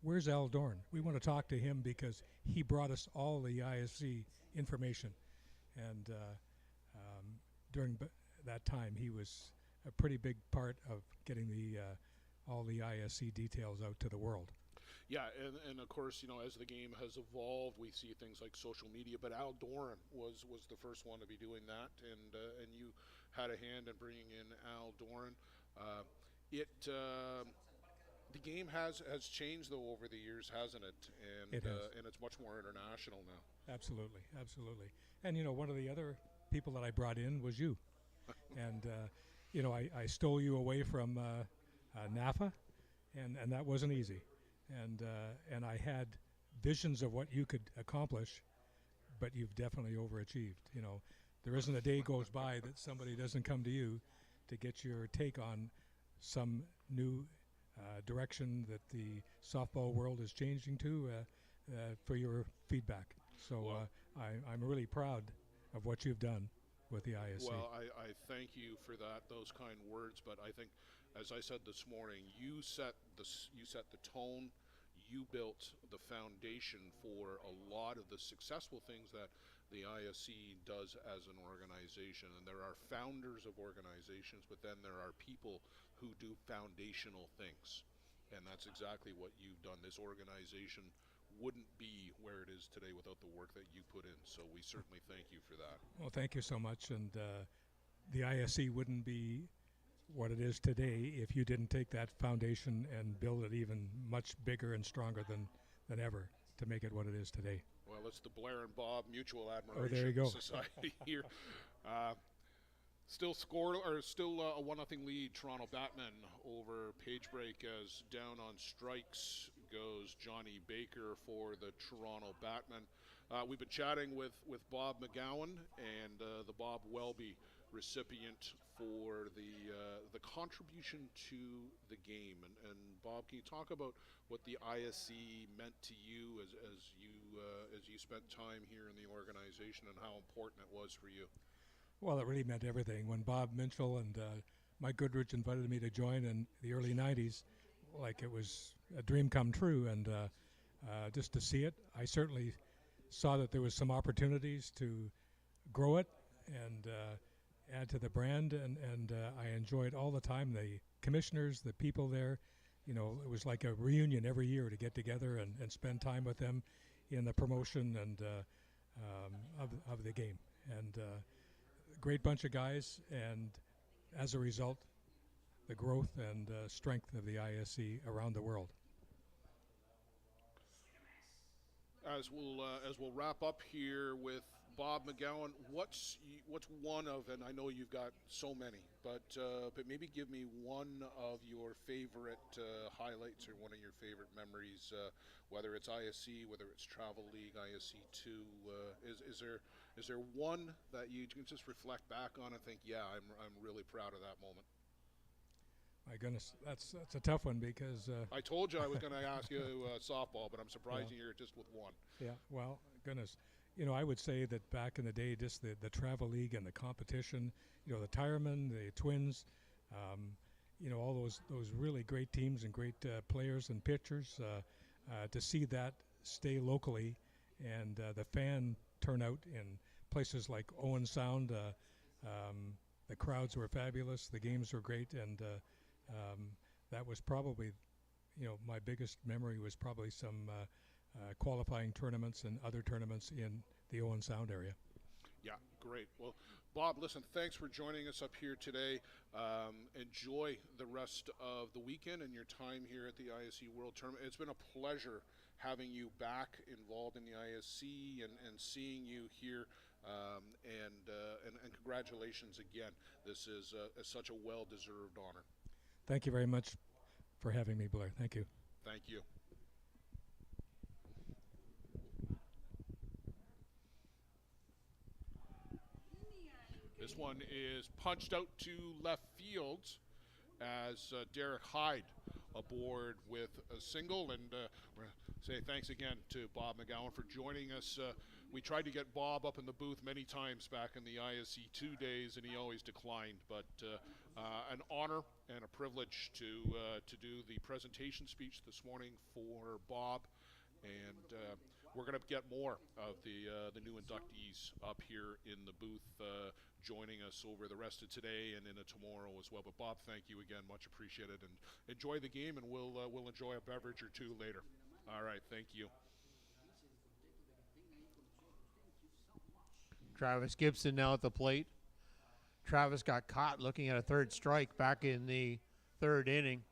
Where's Al Dorn? We want to talk to him because he brought us all the ISC information. And during that time, he was a pretty big part of getting all the ISC details out to the world. Yeah, and of course, as the game has evolved, we see things like social media. But Al Doran was the first one to be doing that, and you had a hand in bringing in Al Doran. The game has changed though over the years, hasn't it? And and it's much more international now. Absolutely, absolutely. And one of the other people that I brought in was you, and I stole you away from NAFA, and that wasn't easy. And I had visions of what you could accomplish, but you've definitely overachieved. There isn't a day goes by that somebody doesn't come to you to get your take on some new direction that the softball world is changing to for your feedback. So I'm really proud of what you've done with the ISC. Well, I thank you for those kind words, but I think, as I said this morning, you set the tone. You built the foundation for a lot of the successful things that the ISC does as an organization. And there are founders of organizations, but then there are people who do foundational things. And that's exactly what you've done. This organization wouldn't be where it is today without the work that you put in. So we certainly thank you for that. Well, thank you so much. And the ISC wouldn't be what it is today if you didn't take that foundation and build it even much bigger and stronger than ever to make it what it is today. Well, it's the Blair and Bob Mutual Admiration there you go. Society here. Still a 1-0 lead. Toronto Batmen over Page Break as down on strikes goes Johnny Baker for the Toronto Batmen. We've been chatting with Bob McGowan and the Bob Welby recipient for the contribution to the game. And Bob, can you talk about what the ISC meant to you as you spent time here in the organization and how important it was for you? Well, it really meant everything. When Bob Minchell and Mike Goodrich invited me to join in the early 90s, like it was a dream come true. And just to see it, I certainly saw that there was some opportunities to grow it and add to the brand. And I enjoyed all the time the commissioners, the people there. You know, it was like a reunion every year to get together and spend time with them in the promotion and of the game. And great bunch of guys, and as a result, the growth and strength of the ISC around the world. As we'll wrap up here with Bob McGowan, what's one of, and I know you've got so many, but maybe give me one of your favorite highlights or one of your favorite memories, whether it's ISC, whether it's Travel League, ISC2. Is there one that you can just reflect back on and think, yeah, I'm really proud of that moment? My goodness, that's a tough one because I told you I was going to ask you softball, but I'm surprised you're just with one. Yeah, well, goodness. You know, I would say that back in the day, just the Travel League and the competition, you know, the Tiremen, the Twins, you know, all those really great teams and great players and pitchers, to see that stay locally and the fan turnout in places like Owen Sound, the crowds were fabulous, the games were great, and that was probably, you know, my biggest memory was probably some qualifying tournaments and other tournaments in the Owen Sound area. Yeah, great. Well, Bob, listen, thanks for joining us up here today. Enjoy the rest of the weekend and your time here at the ISC World Tournament. It's been a pleasure having you back involved in the ISC and seeing you here. And congratulations again. This is such a well-deserved honor. Thank you very much for having me, Blair. Thank you. Thank you. This one is punched out to left field as Derek Hyde aboard with a single. And we're going to say thanks again to Bob McGowan for joining us. We tried to get Bob up in the booth many times back in the ISC2 days, and he always declined. But an honor and a privilege to do the presentation speech this morning for Bob. And we're going to get more of the new inductees up here in the booth joining us over the rest of today and into tomorrow as well. But Bob, thank you again, much appreciated, and enjoy the game, and we'll enjoy a beverage or two later. All right, thank you. Travis Gibson now at the plate. Travis got caught looking at a third strike back in the third inning.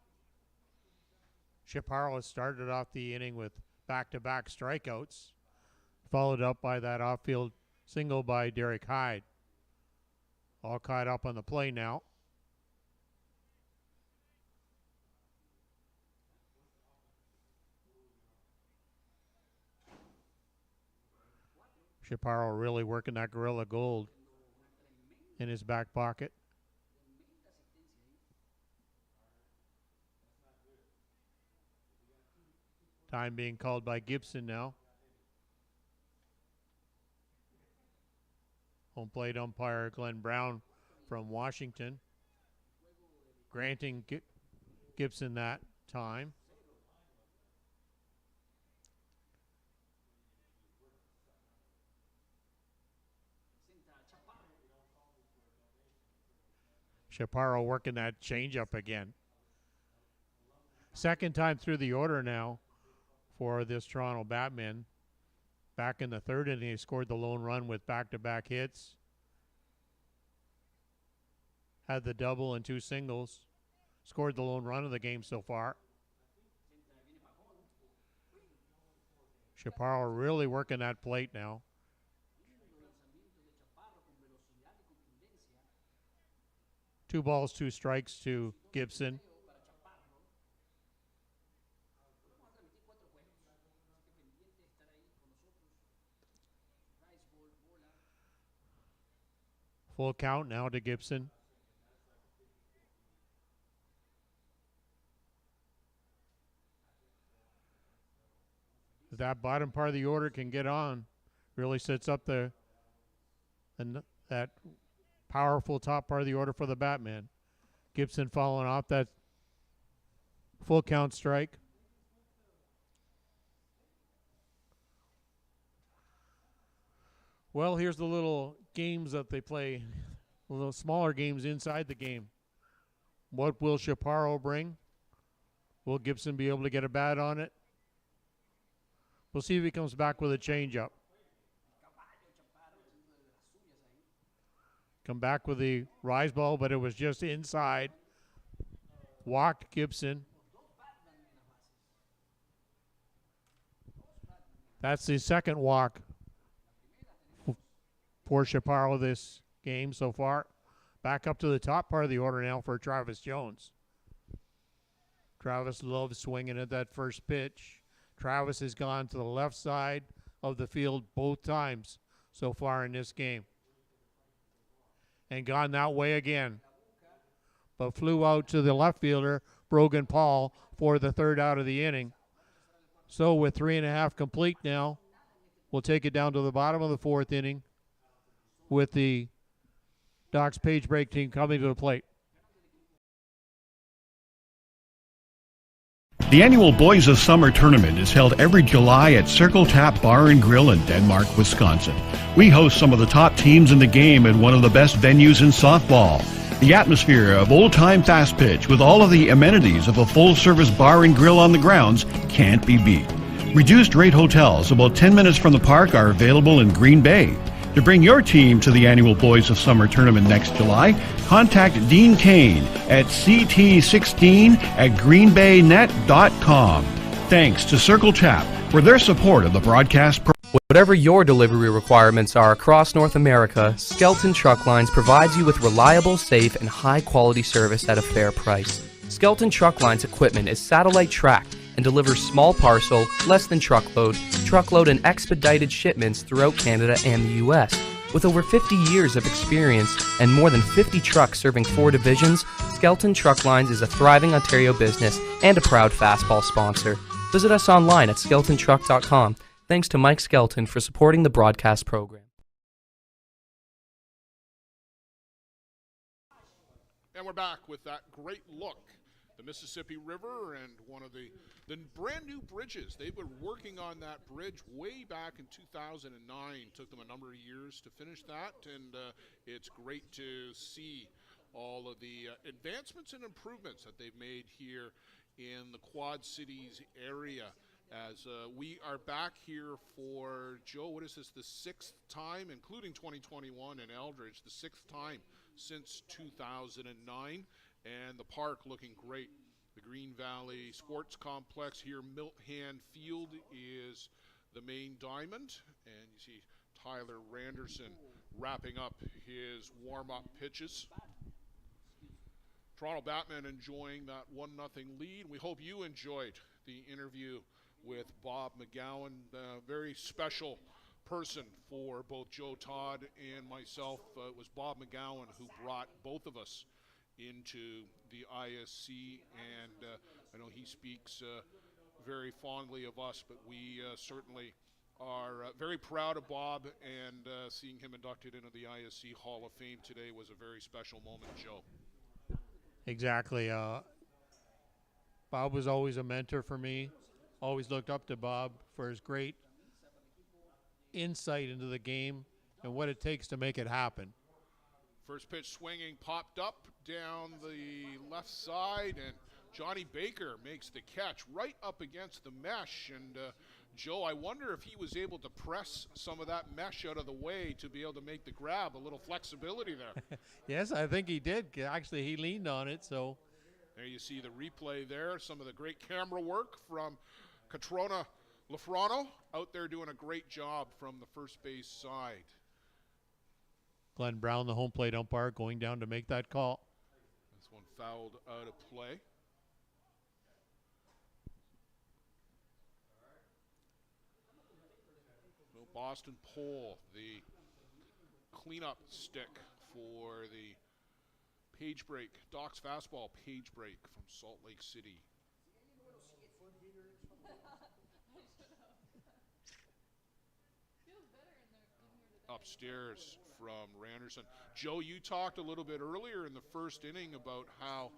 Chaparro started off the inning with back-to-back strikeouts, followed up by that off-field single by Derek Hyde. All caught up on the play now. Chaparro really working that Gorilla Gold in his back pocket. Time being called by Gibson now. Home plate umpire Glenn Brown from Washington, granting Gibson that time. Chaparro working that changeup again. Second time through the order now for this Toronto Batmen. Back in the third inning, he scored the lone run with back-to-back hits. Had the double and 2 singles. Scored the lone run of the game so far. Chaparro really working that plate now. Two balls, 2 strikes to Gibson. Full count now to Gibson. If that bottom part of the order can get on, really sets up that powerful top part of the order for the Batman. Gibson following off that full count strike. Well, here's the little games that they play, the little smaller games inside the game. What will Chaparro bring? Will Gibson be able to get a bat on it? We'll see if he comes back with a changeup. Come back with the rise ball, but it was just inside. Walked Gibson. That's the second walk for Chaparro this game so far. Back up to the top part of the order now for Travis Jones. Travis loves swinging at that first pitch. Travis has gone to the left side of the field both times so far in this game. And gone that way again. But flew out to the left fielder, Brogan Paul, for the third out of the inning. So with 3.5 complete now, we'll take it down to the bottom of the fourth inning with the Docs Page Break team coming to the plate. The annual Boys of Summer tournament is held every July at Circle Tap Bar and Grill in Denmark, Wisconsin. We host some of the top teams in the game at one of the best venues in softball. The atmosphere of old-time fast pitch with all of the amenities of a full-service bar and grill on the grounds can't be beat. Reduced rate hotels about 10 minutes from the park are available in Green Bay. To bring your team to the annual Boys of Summer tournament next July, contact Dean Kane at ct16@greenbaynet.com. Thanks to Circle Tap for their support of the broadcast program. Whatever your delivery requirements are across North America, Skelton Truck Lines provides you with reliable, safe, and high-quality service at a fair price. Skelton Truck Lines equipment is satellite tracked and delivers small parcel, less than truckload, and expedited shipments throughout Canada and the U.S. With over 50 years of experience and more than 50 trucks serving 4 divisions, Skelton Truck Lines is a thriving Ontario business and a proud fastball sponsor. Visit us online at skeltontruck.com. Thanks to Mike Skelton for supporting the broadcast program. And we're back with that great look. The Mississippi River and one of the brand new bridges. They were working on that bridge way back in 2009. Took them a number of years to finish that, and it's great to see all of the advancements and improvements that they've made here in the Quad Cities area. As we are back here for, Joe, what is this, the 6th time, including 2021 in Eldridge, the 6th time since 2009. And the park looking great. The Green Valley Sports Complex here, Milthand Field, is the main diamond. And you see Tyler Randerson wrapping up his warm-up pitches. Toronto Batmen enjoying that 1-0 lead. We hope you enjoyed the interview with Bob McGowan, a very special person for both Joe Todd and myself. It was Bob McGowan who brought both of us into the ISC, and I know he speaks very fondly of us, but we certainly are very proud of Bob, and seeing him inducted into the ISC Hall of Fame today was a very special moment, Joe. Exactly. Bob was always a mentor for me. Always looked up to Bob for his great insight into the game and what it takes to make it happen. First pitch swinging, popped up down the left side, and Johnny Baker makes the catch right up against the mesh. And Joe, I wonder if he was able to press some of that mesh out of the way to be able to make the grab, a little flexibility there. Yes, I think he did. Actually, he leaned on it, so. There you see the replay there, some of the great camera work from Catrona Lafrano out there doing a great job from the first base side. Glenn Brown, the home plate umpire, going down to make that call. This one fouled out of play. So Boston Pole, the cleanup stick for the page break, Doc's fastball page break from Salt Lake City. Upstairs from Randerson. Joe, you talked a little bit earlier in the first inning about how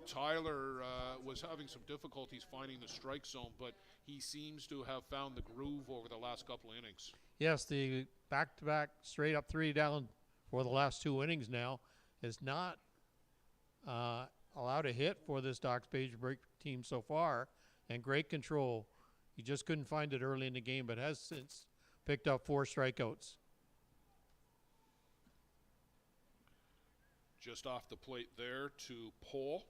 Tyler was having some difficulties finding the strike zone, but he seems to have found the groove over the last couple of innings. Yes, the back-to-back straight up 3 down for the last 2 innings now is not allowed a hit for this Doc's page break team so far, and great control. He just couldn't find it early in the game, but has since picked up 4 strikeouts. Just off the plate there to Paul.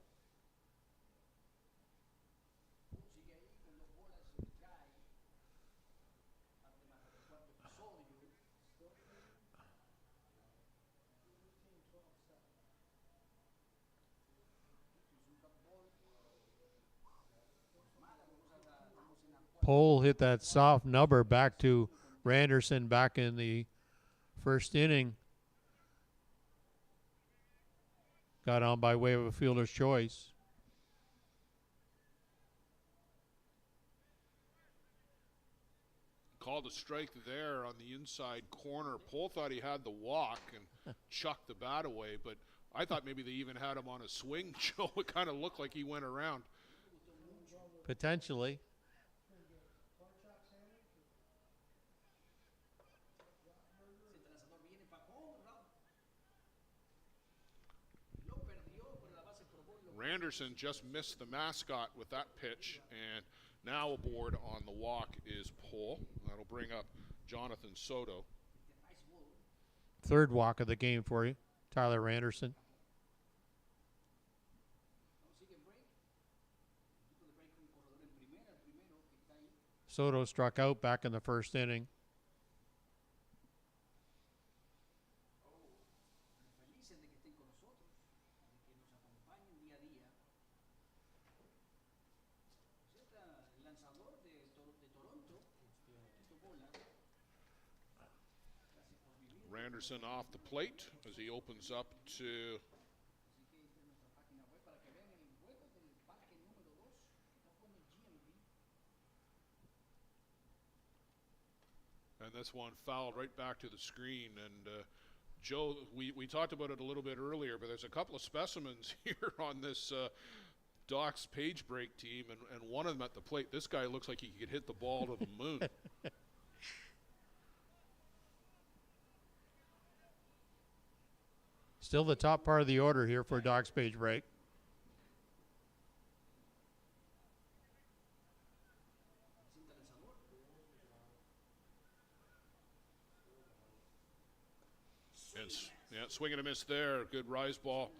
Pole hit that soft number back to Randerson back in the first inning. Got on by way of a fielder's choice. Called a strike there on the inside corner. Pole thought he had the walk and chucked the bat away, but I thought maybe they even had him on a swing, Joe. It kind of looked like he went around. Potentially. Randerson just missed the mascot with that pitch, and now aboard on the walk is Pole. That'll bring up Jonathan Soto. Third walk of the game for you, Tyler Randerson. Soto struck out back in the first inning. Randerson off the plate as he opens up to and this one fouled right back to the screen. And Joe, we talked about it a little bit earlier, but there's a couple of specimens here on this Doc's page break team, and one of them at the plate. This guy looks like he could hit the ball to the moon. Still the top part of the order here for Doc's page break. And yeah, swing and a miss there. Good rise ball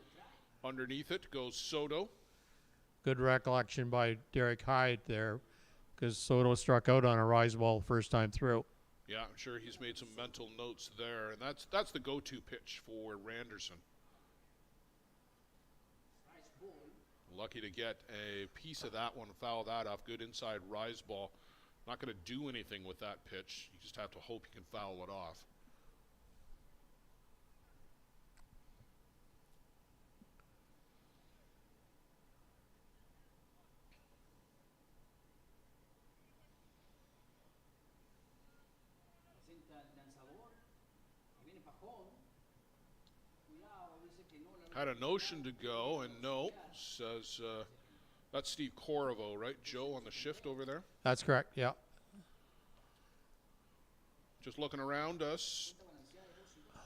underneath it goes Soto. Good recollection by Derek Hyde there, because Soto struck out on a rise ball first time through. Yeah, I'm sure he's made some mental notes there, and that's the go-to pitch for Randerson. Lucky to get a piece of that one, foul that off. Good inside rise ball. Not going to do anything with that pitch. You just have to hope you can foul it off. Had a notion to go, and no, says that's Steve Corriveau, right? Joe on the shift over there? That's correct, yeah. Just looking around us,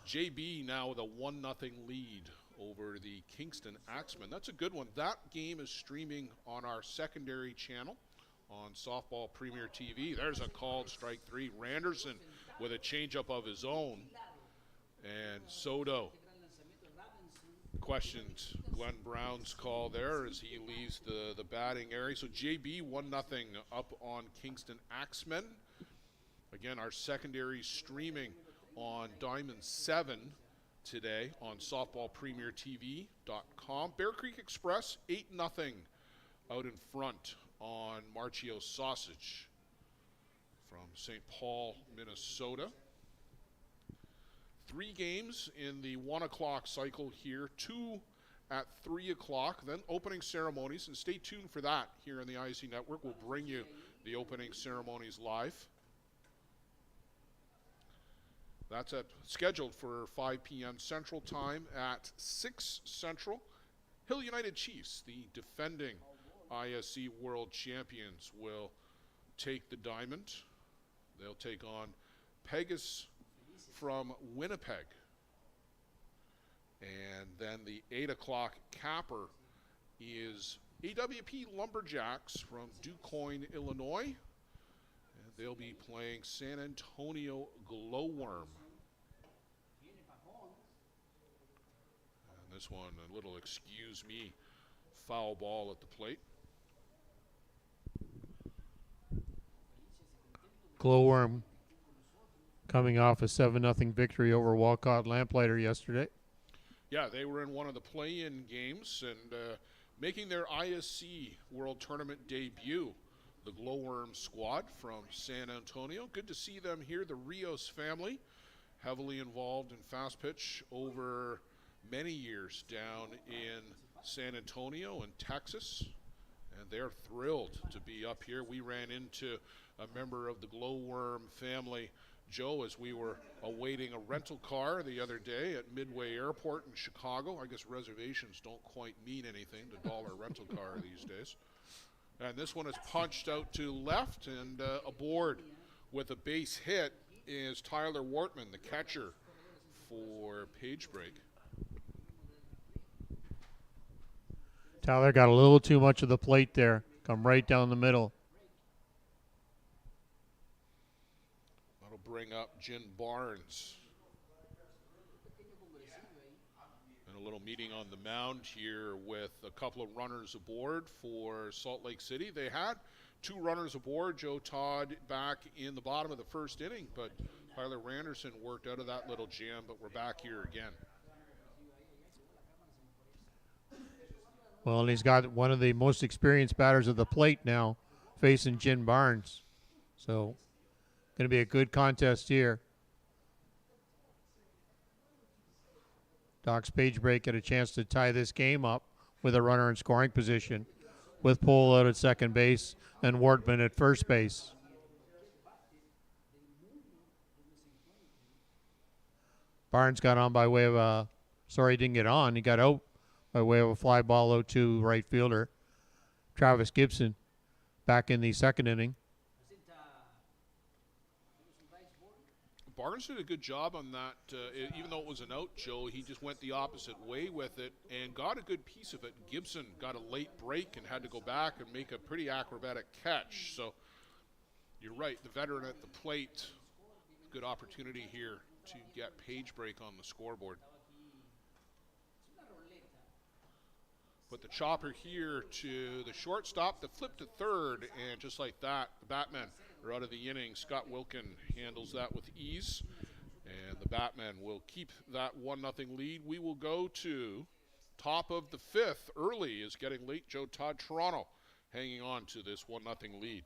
JB now with a 1-0 lead over the Kingston Axemen. That's a good one. That game is streaming on our secondary channel on Softball Premier TV. There's a called strike 3. Randerson with a changeup of his own. And Soto questioned Glenn Brown's call there as he leaves the batting area. So JB 1-0 up on Kingston Axemen. Again, our secondary streaming on Diamond 7 today on softballpremiertv.com. Bear Creek Express 8-0 out in front on Marchio Sausage from St. Paul, Minnesota. 3 games in the 1 o'clock cycle here, 2 at 3 o'clock, then opening ceremonies, and stay tuned for that here on the ISC Network. We'll bring you the opening ceremonies live. That's scheduled for 5 p.m. Central Time at 6 Central. Hill United Chiefs, the defending ISC World Champions, will take the diamond. They'll take on Pegasus from Winnipeg. And then the 8 o'clock capper is AWP Lumberjacks from DuQuoin, Illinois. And they'll be playing San Antonio Glowworm. And this one, a little excuse me, foul ball at the plate. Glowworm coming off a 7-0 victory over Walcott Lamplighter yesterday. Yeah, they were in one of the play-in games and making their ISC World Tournament debut. The Glowworm squad from San Antonio. Good to see them here. The Rios family, heavily involved in fast pitch over many years down in San Antonio and Texas. And they're thrilled to be up here. We ran into a member of the Glowworm family, Joe, as we were awaiting a rental car the other day at Midway Airport in Chicago. I guess reservations don't quite mean anything to dollar rental car these days. And this one is punched out to left, and aboard with a base hit is Tyler Wortman, the catcher for Page Break. Tyler got a little too much of the plate there. Come right down the middle. That'll bring up Jin Barnes. And a little meeting on the mound here with a couple of runners aboard for Salt Lake City. They had 2 runners aboard, Joe Todd back in the bottom of the first inning, but Tyler Randerson worked out of that little jam, but we're back here again. Well, and he's got one of the most experienced batters of the plate now facing Jin Barnes. So, going to be a good contest here. Doc's Page Break get a chance to tie this game up with a runner in scoring position with Pohl out at second base and Wortman at first base. Barnes got on by way of a, sorry, he didn't get on. He got out by way of a fly ball out to right fielder Travis Gibson back in the second inning. Barnes did a good job on that. Even though it was an out, Joe, he just went the opposite way with it and got a good piece of it. Gibson got a late break and had to go back and make a pretty acrobatic catch. So you're right, the veteran at the plate, good opportunity here to get Page Break on the scoreboard. But the chopper here to the shortstop, the flip to third, and just like that, the Batmen are out of the inning. Scott Wilkin handles that with ease, and the Batmen will keep that 1-0 lead. We will go to top of the 5th. Early is getting late. Joe Todd, Toronto, hanging on to this 1-0 lead.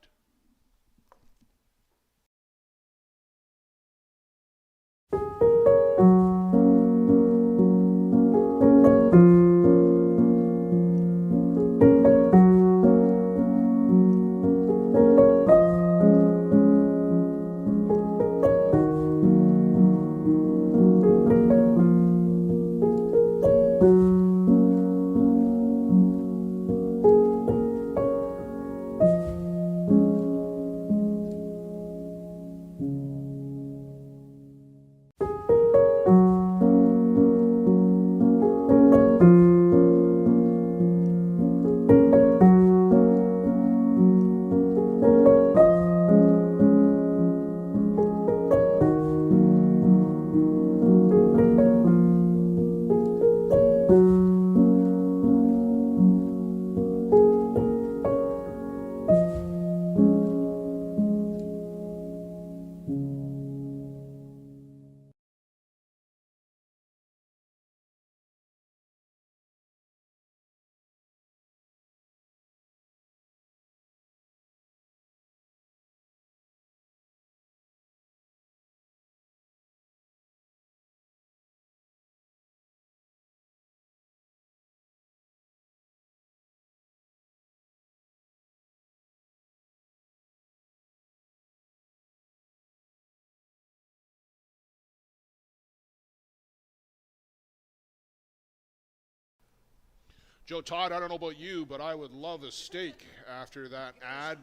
Joe Todd, I don't know about you, but I would love a steak after that ad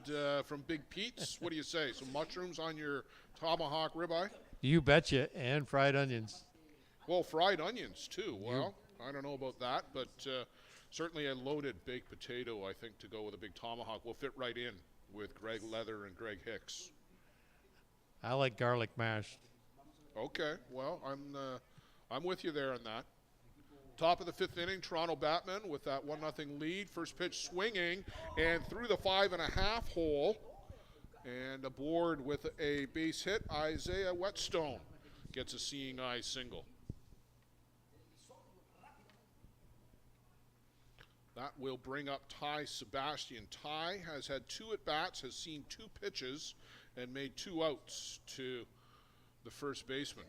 from Big Pete's. What do you say? Some mushrooms on your tomahawk ribeye? You betcha, and fried onions. Well, fried onions, too. Well, I don't know about that, but certainly a loaded baked potato, I think, to go with a big tomahawk will fit right in with Greg Leather and Greg Hicks. I like garlic mash. Okay, well, I'm with you there on that. Top of the 5th inning, Toronto Batmen with that 1-0 lead. First pitch swinging and through the 5.5 hole. And aboard with a base hit, Isaiah Whetstone gets a seeing eye single. That will bring up Ty Sebastian. Ty has had 2 at-bats, has seen 2 pitches, and made 2 outs to the first baseman.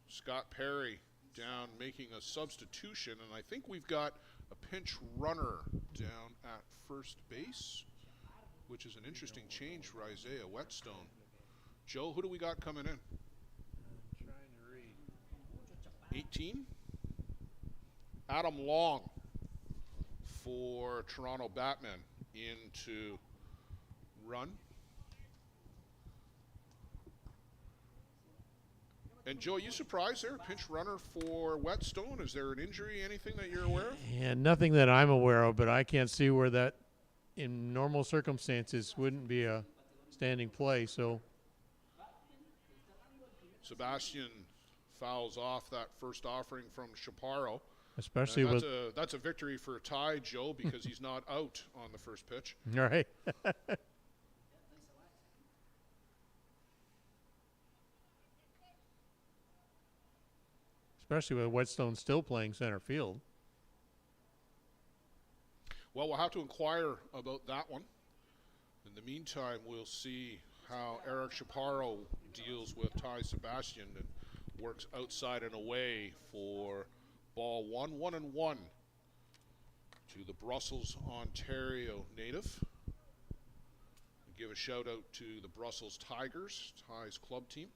Scott Perry down making a substitution, and I think we've got a pinch runner down at first base, which is an interesting change for Isaiah Whetstone. Joe, who do we got coming in? I'm trying to read. 18? Adam Long for Toronto Batmen into run. And Joe, are you surprised there? Pinch runner for Whetstone? Is there an injury, anything that you're aware of? And nothing that I'm aware of, but I can't see where that, in normal circumstances, wouldn't be a standing play. So Sebastian fouls off that first offering from Chaparro. Especially that's a victory for Ty, Joe, because he's not out on the first pitch. All right. Especially with Whetstone still playing center field. Well, we'll have to inquire about that one. In the meantime, we'll see how Eric Chaparro deals with Ty Sebastian and works outside and away for ball 1-1-1 to the Brussels, Ontario native. We give a shout out to the Brussels Tigers, Ty's club team.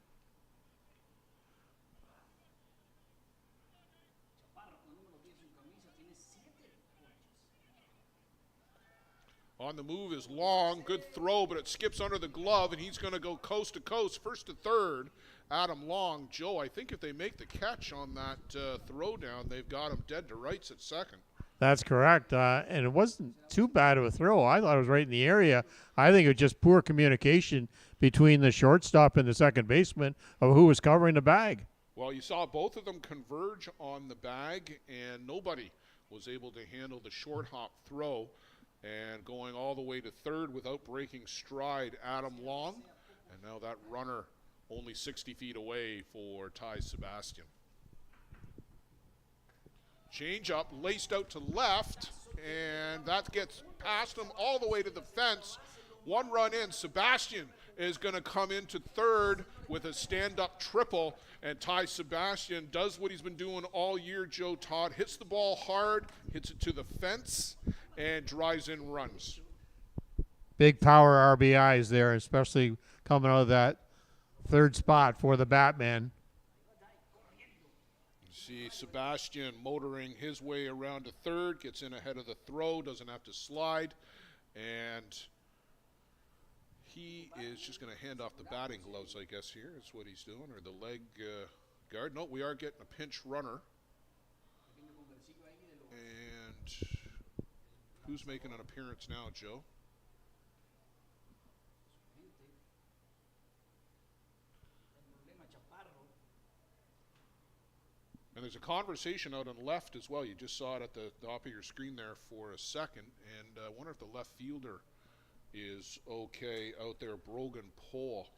On the move is Long. Good throw, but it skips under the glove, and he's going to go coast to coast, first to third. Adam Long. Joe, I think if they make the catch on that throw down, they've got him dead to rights at second. That's correct. And it wasn't too bad of a throw. I thought it was right in the area. I think it was just poor communication between the shortstop and the second baseman of who was covering the bag. Well, you saw both of them converge on the bag, and nobody was able to handle the short hop throw. And going all the way to third without breaking stride, Adam Long. And now that runner only 60 feet away for Ty Sebastian. Change up, laced out to left, and that gets past him all the way to the fence. 1 run in. Sebastian is going to come into third with a stand-up triple, and Ty Sebastian does what he's been doing all year, Joe Todd. Hits the ball hard, hits it to the fence, and drives in runs. Big power RBIs there, especially coming out of that third spot for the Batman. See Sebastian motoring his way around to third, gets in ahead of the throw, doesn't have to slide, and he is just going to hand off the batting gloves, I guess, here. That's what he's doing, or the leg guard. No, we are getting a pinch runner. And who's making an appearance now, Joe? And there's a conversation out on left as well. You just saw it at the top of your screen there for a second. And I wonder if the left fielder is okay out there. Brogan Pohl.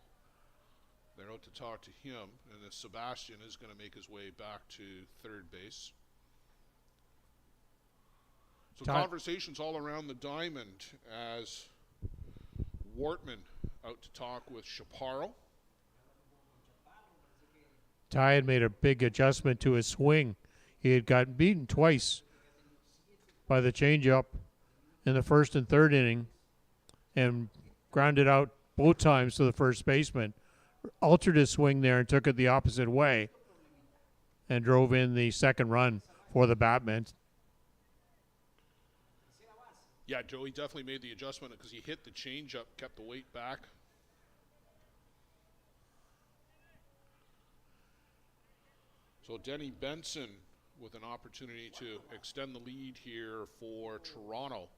They're out to talk to him. And then Sebastian is going to make his way back to third base. So conversations all around the diamond as Wortman out to talk with Chaparro. Ty had made a big adjustment to his swing. He had gotten beaten twice by the changeup in the first and third inning and grounded out both times to the first baseman. Altered his swing there and took it the opposite way. and drove in the second run for the Batmen. Yeah, Joey definitely made the adjustment because he hit the changeup, kept the weight back. So Denny Benson with an opportunity to extend the lead here for Toronto.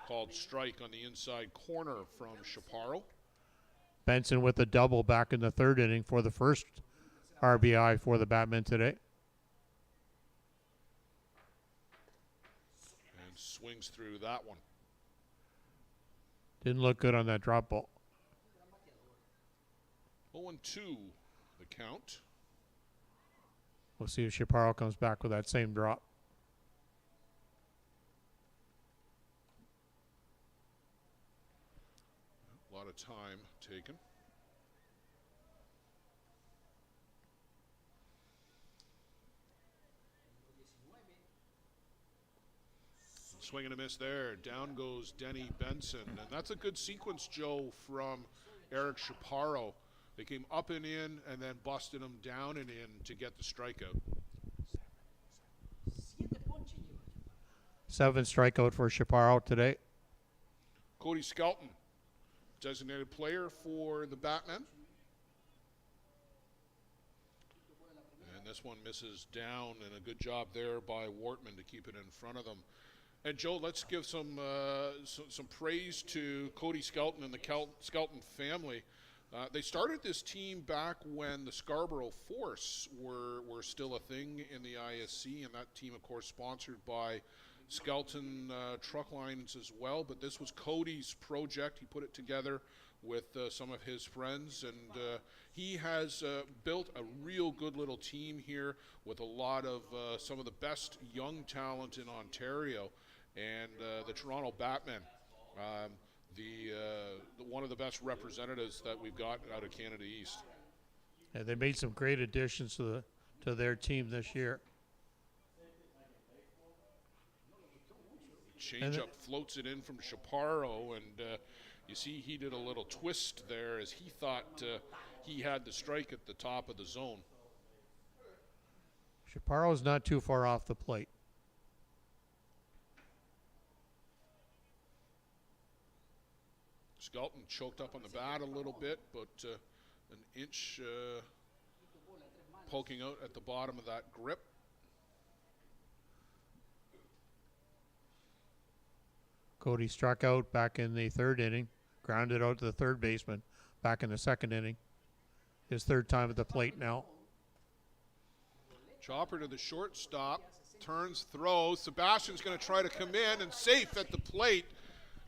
Called strike on the inside corner from Chaparro. Benson with a double back in the third inning for the first RBI for the Batmen today. And swings through that one. Didn't look good on that drop ball. 0-2 the count. We'll see if Chaparro comes back with that same drop. A lot of time taken. Swing and a miss there. Down goes Denny Benson. And that's a good sequence, Joe, from Eric Chaparro. They came up and in and then busted him down and in to get the strikeout. 7 strikeout for Chaparro today. Cody Skelton, designated player for the Batmen. And this one misses down, and a good job there by Wortman to keep it in front of them. And Joe, let's give some praise to Cody Skelton and the Skelton family. They started this team back when the Scarborough Force were still a thing in the ISC, and that team, of course, sponsored by Skelton Truck Lines as well. But this was Cody's project. He put it together with some of his friends, and he has built a real good little team here with a lot of some of the best young talent in Ontario. And the Toronto Batmen, one of the best representatives that we've got out of Canada East. Yeah, they made some great additions to their team this year. Changeup floats it in from Chaparro, and you see he did a little twist there as he thought he had the strike at the top of the zone. Chaparro's not too far off the plate. Skelton choked up on the bat a little bit, but an inch poking out at the bottom of that grip. Cody struck out back in the third inning, grounded out to the third baseman back in the second inning. His third time at the plate now. Chopper to the shortstop, turns, throws. Sebastian's going to try to come in, and safe at the plate.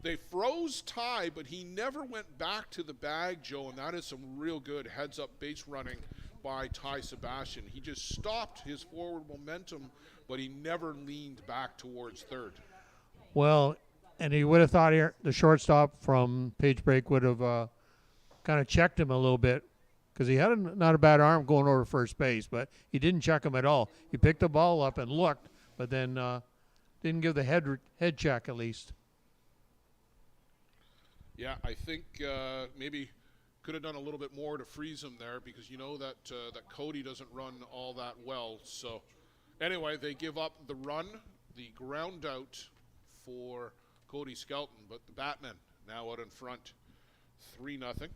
They froze Ty, but he never went back to the bag, Joe, and that is some real good heads-up base running by Ty Sebastian. He just stopped his forward momentum, but he never leaned back towards third. Well, and he would have thought here the shortstop from Page Break would have kind of checked him a little bit because he had not a bad arm going over first base, but he didn't check him at all. He picked the ball up and looked, but then didn't give the head check at least. Yeah, I think maybe could have done a little bit more to freeze him there because you know that that Cody doesn't run all that well. So anyway, they give up the run, the ground out for Cody Skelton, but the Batmen now out in front, 3-0.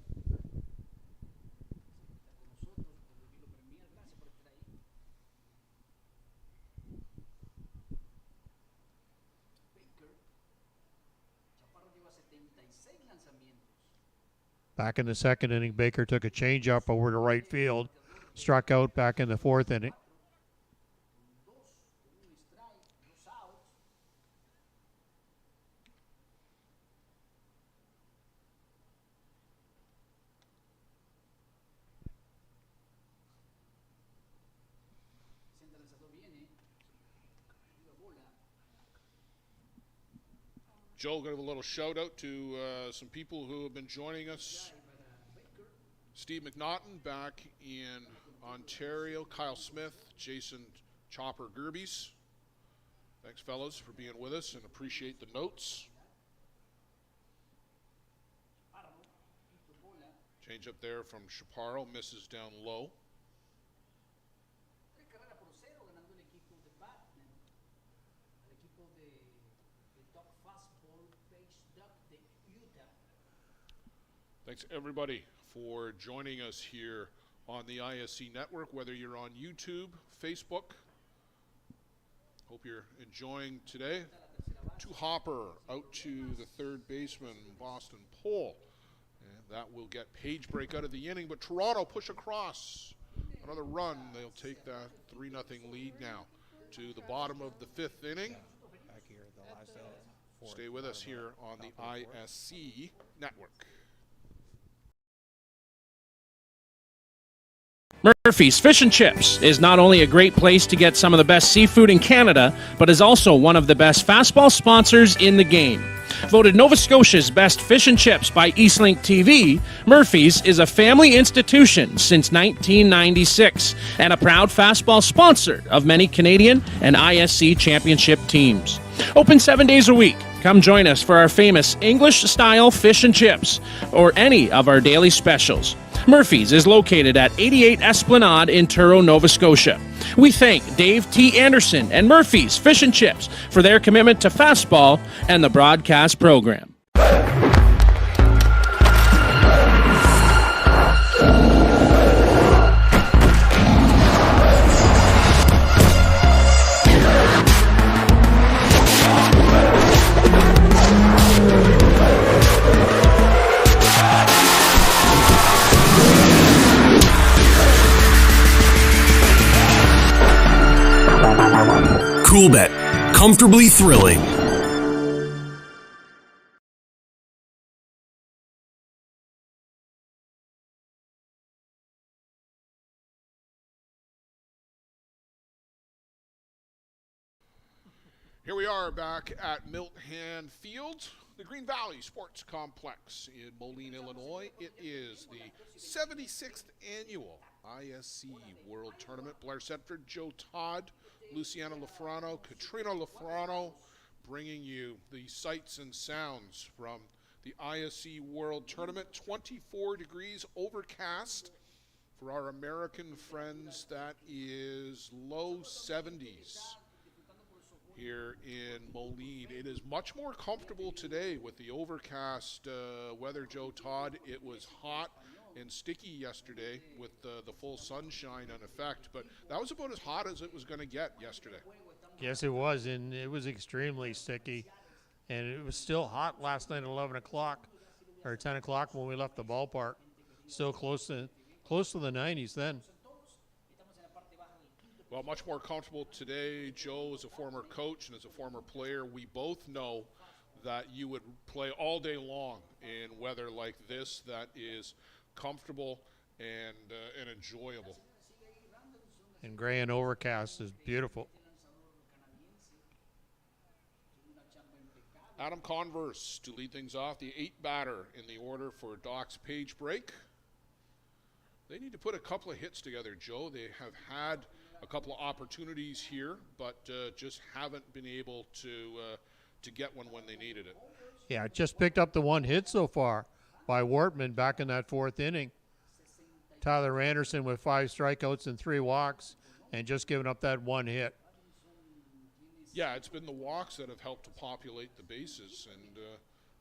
Back in the second inning, Baker took a changeup over to right field, struck out back in the fourth inning. Joe, give a little shout out to some people who have been joining us. Steve McNaughton back in Ontario, Kyle Smith, Jason Chopper Gerbies. Thanks, fellas, for being with us and appreciate the notes. Change up there from Chaparro, misses down low. Thanks, everybody, for joining us here on the ISC Network, whether you're on YouTube, Facebook. Hope you're enjoying today. To Hopper out to the third baseman, Boston Pole. And that will get Page break out of the inning, but Toronto push across. Another run. They'll take that 3-0 lead now to the bottom of the fifth inning. Stay with us here on the ISC Network. Murphy's Fish and Chips is not only a great place to get some of the best seafood in Canada, but is also one of the best fastball sponsors in the game. Voted Nova Scotia's best fish and chips by Eastlink TV, Murphy's is a family institution since 1996 and a proud fastball sponsor of many Canadian and ISC championship teams. Open 7 days a week. Come join us for our famous English-style fish and chips or any of our daily specials. Murphy's is located at 88 Esplanade in Truro, Nova Scotia. We thank Dave T. Anderson and Murphy's Fish and Chips for their commitment to fastball and the broadcast program. Coolbet. Comfortably thrilling. Here we are back at Milton Field, the Green Valley Sports Complex in Moline, Illinois. It is the 76th annual ISC World Tournament. Blair Setford, Joe Todd, Luciano Lafrano, Katrina Lafrano, bringing you the sights and sounds from the ISC World Tournament. 24 degrees overcast for our American friends. That is low 70s here in Moline. It is much more comfortable today with the overcast weather, Joe Todd. It was hot and sticky yesterday with the full sunshine in effect, but that was about as hot as it was going to get yesterday. Yes, it was, and it was extremely sticky, and it was still hot last night at 11 o'clock or 10 o'clock when we left the ballpark. Still close to the 90s then. Well, much more comfortable today. Joe, as a former coach and as a former player, we both know that you would play all day long in weather like this that is comfortable and enjoyable. And gray and overcast is beautiful. Adam Converse to lead things off, the 8th batter in the order for Doc's Page break. They need to put a couple of hits together, Joe. They have had a couple of opportunities here, but just haven't been able to get one when they needed it. Yeah, just picked up the one hit so far by Wortman back in that 4th inning. Tyler Anderson with 5 strikeouts and 3 walks and just giving up that one hit. Yeah, it's been the walks that have helped to populate the bases, and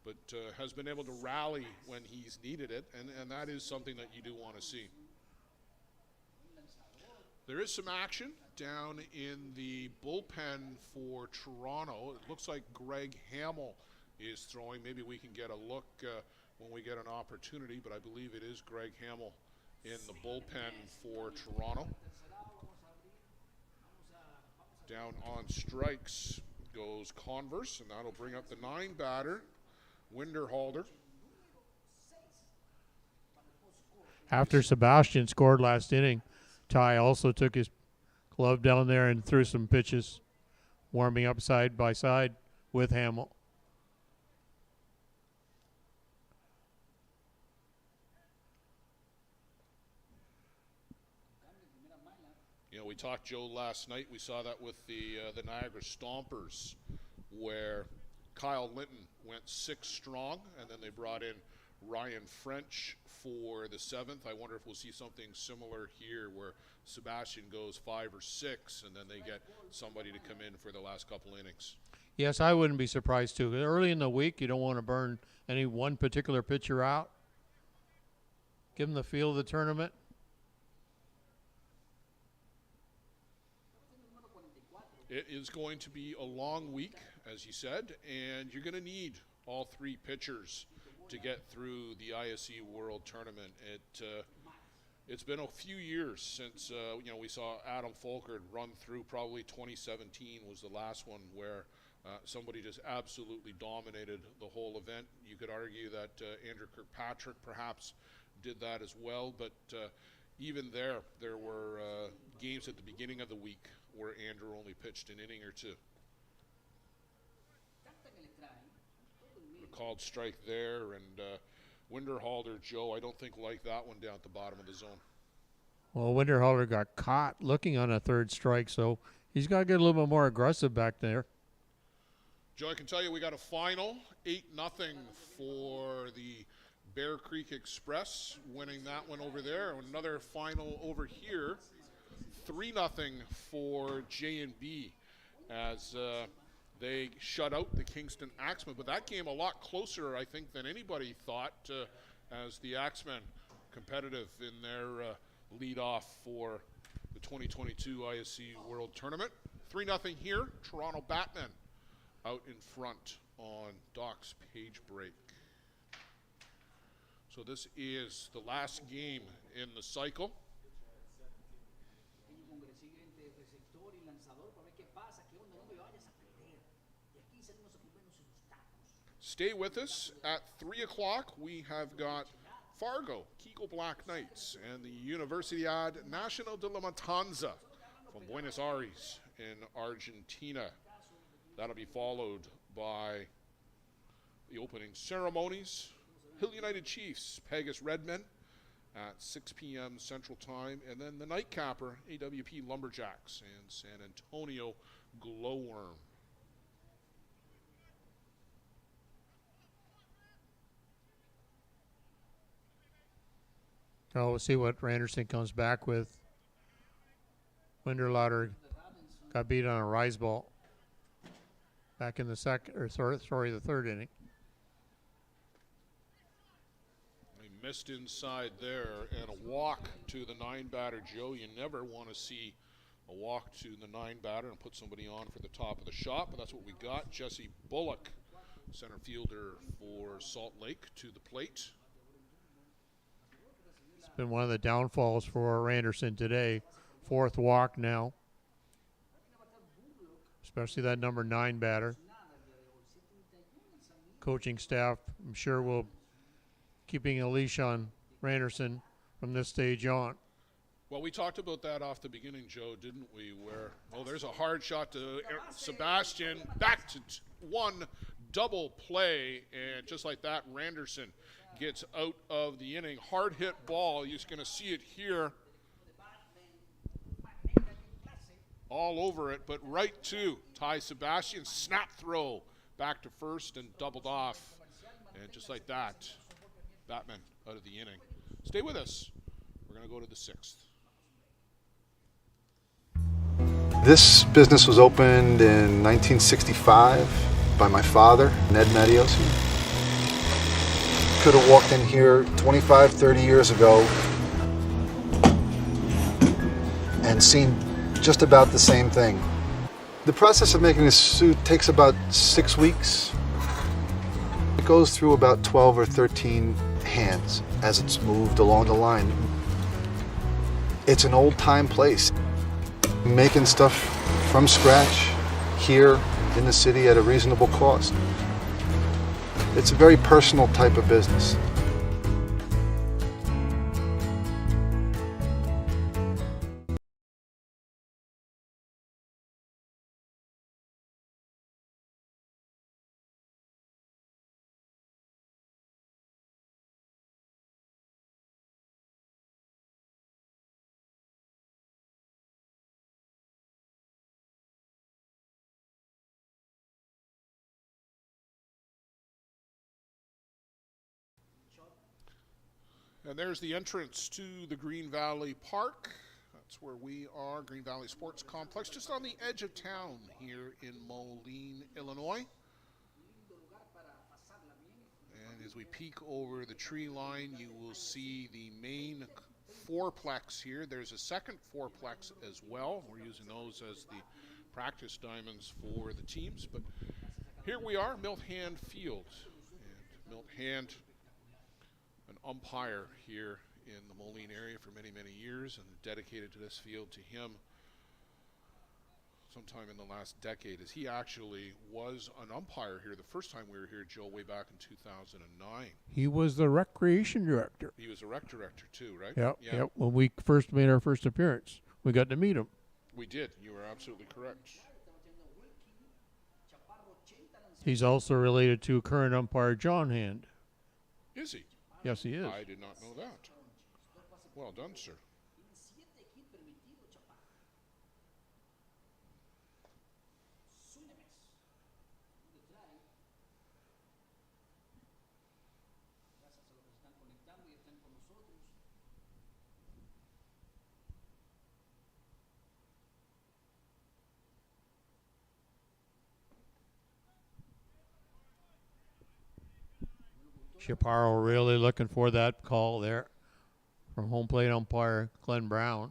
but has been able to rally when he's needed it, and that is something that you do want to see. There is some action down in the bullpen for Toronto. It looks like Greg Hamill is throwing. Maybe we can get a look when we get an opportunity, but I believe it is Greg Hamill in the bullpen for Toronto. Down on strikes goes Converse, and that'll bring up the 9 batter, Winterhalter. After Sebastian scored last inning, Ty also took his glove down there and threw some pitches, warming up side by side with Hamill. You know, we talked, Joe, last night. We saw that with the Niagara Stompers, where Kyle Linton went 6 strong, and then they brought in Ryan French for the 7th. I wonder if we'll see something similar here, where Sebastian goes 5 or 6, and then they get somebody to come in for the last couple innings. Yes, I wouldn't be surprised too. Early in the week, you don't want to burn any one particular pitcher out. give them the feel of the tournament. It is going to be a long week, as you said, and you're going to need all three pitchers to get through the ISE World Tournament. It's been a few years since we saw Adam Folkert run through. Probably 2017 was the last one where somebody just absolutely dominated the whole event. You could argue that Andrew Kirkpatrick perhaps did that as well, but even there were games at the beginning of the week where Andrew only pitched an inning or two. A called strike there, and Winterhalter, Joe, I don't think liked that one down at the bottom of the zone. Well, Winterhalter got caught looking on a third strike, so he's got to get a little bit more aggressive back there. Joe, I can tell you we got a final, 8-0 for the Bear Creek Express, winning that one over there. Another final over here, 3-0 for J&B as they shut out the Kingston Axemen. But that game a lot closer, I think, than anybody thought, as the Axemen competitive in their lead-off for the 2022 ISE World Tournament. 3-0 here, Toronto BATMEN out in front on Doc's page break. So this is the last game in the cycle. Stay with us. At 3 o'clock, we have got Fargo, Kiko Black Knights, and the Universidad Nacional de la Matanza from Buenos Aires in Argentina. That'll be followed by the opening ceremonies. Hill United Chiefs, Pegasus Redmen at 6 p.m. Central Time, and then the nightcapper, AWP Lumberjacks and San Antonio Glowworm. Oh, we'll see what Randerson comes back with. Winterhalter got beat on a rise ball back in the the third inning. He missed inside there, and a walk to the 9-batter. Joe, you never want to see a walk to the 9-batter and put somebody on for the top of the shot, but that's what we got. Jesse Bullock, center fielder for Salt Lake, to the plate. It's been one of the downfalls for Randerson today. Fourth walk now, especially that number 9 batter. Coaching staff, I'm sure, will keeping a leash on Randerson from this stage on. Well, we talked about that off the beginning, Joe, didn't we? Where, there's a hard shot to Sebastian, back to one double play, and just like that, Randerson gets out of the inning. Hard hit ball, you're going to see it here. All over it, but right to Ty Sebastian. Snap throw back to first and doubled off. And just like that, BATMEN out of the inning. Stay with us. We're going to go to the 6th. This business was opened in 1965 by my father, Ned Matiosi. Could have walked in here 25, 30 years ago and seen just about the same thing. The process of making this suit takes about 6 weeks. It goes through about 12 or 13 hands as it's moved along the line. It's an old-time place. Making stuff from scratch here in the city at a reasonable cost. It's a very personal type of business. And there's the entrance to the Green Valley Park. That's where we are, Green Valley Sports Complex, just on the edge of town here in Moline, Illinois. And As we peek over the tree line, you will see the main fourplex here. There's a second fourplex as well. We're using those as the practice diamonds for the teams. But here we are, Milt Hand Field. And Milt Hand, an umpire here in the Moline area for many, many years, and dedicated to this field to him sometime in the last decade, as he actually was an umpire here the first time we were here, Joe, way back in 2009. He was the recreation director. He was a rec director too, right? Yep, Yeah. yep. When we first made our first appearance, we got to meet him. We did. You were absolutely correct. He's also related to current umpire John Hand. Is he? Yes, he is. I did not know that. Well done, sir. Chaparro really looking for that call there from home plate umpire Glenn Brown.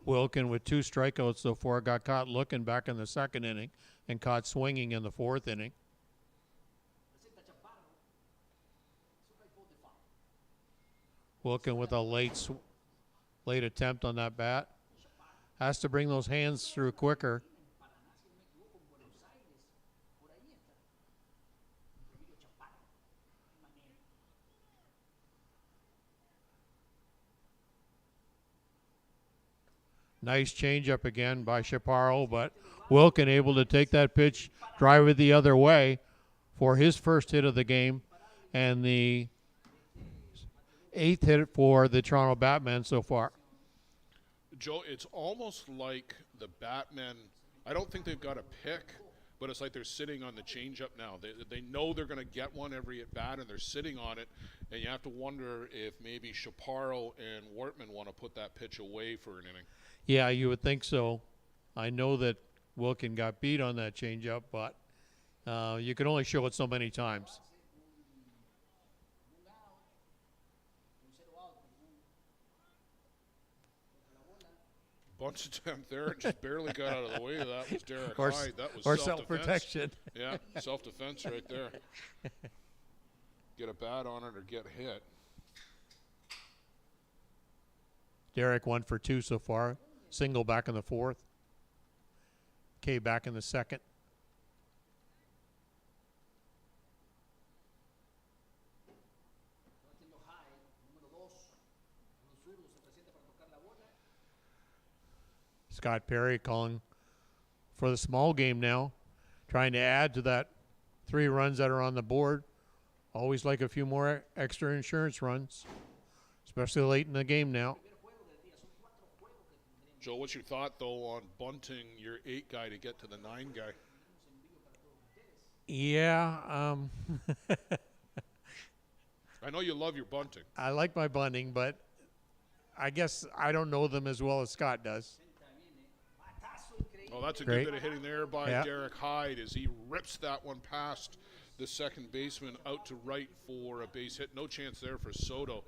Wilkin with 2 strikeouts so far, got caught looking back in the second inning and caught swinging in the 4th inning. Wilkin with a late attempt on that bat. Has to bring those hands through quicker. Nice changeup again by Chaparro, but Wilkin able to take that pitch, drive it the other way for his first hit of the game, and the 8th hit for the Toronto Batmen so far. Joe, it's almost like the Batmen, I don't think they've got a pick, but it's like they're sitting on the changeup now. They know they're going to get one every at bat, and they're sitting on it, and you have to wonder if maybe Chaparro and Wortman want to put that pitch away for an inning. Yeah, you would think so. I know that Wilkin got beat on that changeup, but you can only show it so many times. Bunch attempt there, just barely got out of the way of that. Was Derek Hyde. That was self-protection. Yeah, self-defense right there. Get a bat on it or get hit. Derek 1 for 2 so far. Single back in the 4th. K back in the 2nd. Scott Perry calling for the small game now, trying to add to that 3 runs that are on the board. Always like a few more extra insurance runs, especially late in the game now. Joe, what's your thought, though, on bunting your 8 guy to get to the 9 guy? Yeah. I know you love your bunting. I like my bunting, but I guess I don't know them as well as Scott does. Oh, that's a Great. good bit of hitting there by Yeah. Derek Hyde as he rips that one past the second baseman out to right for a base hit. No chance there for Soto.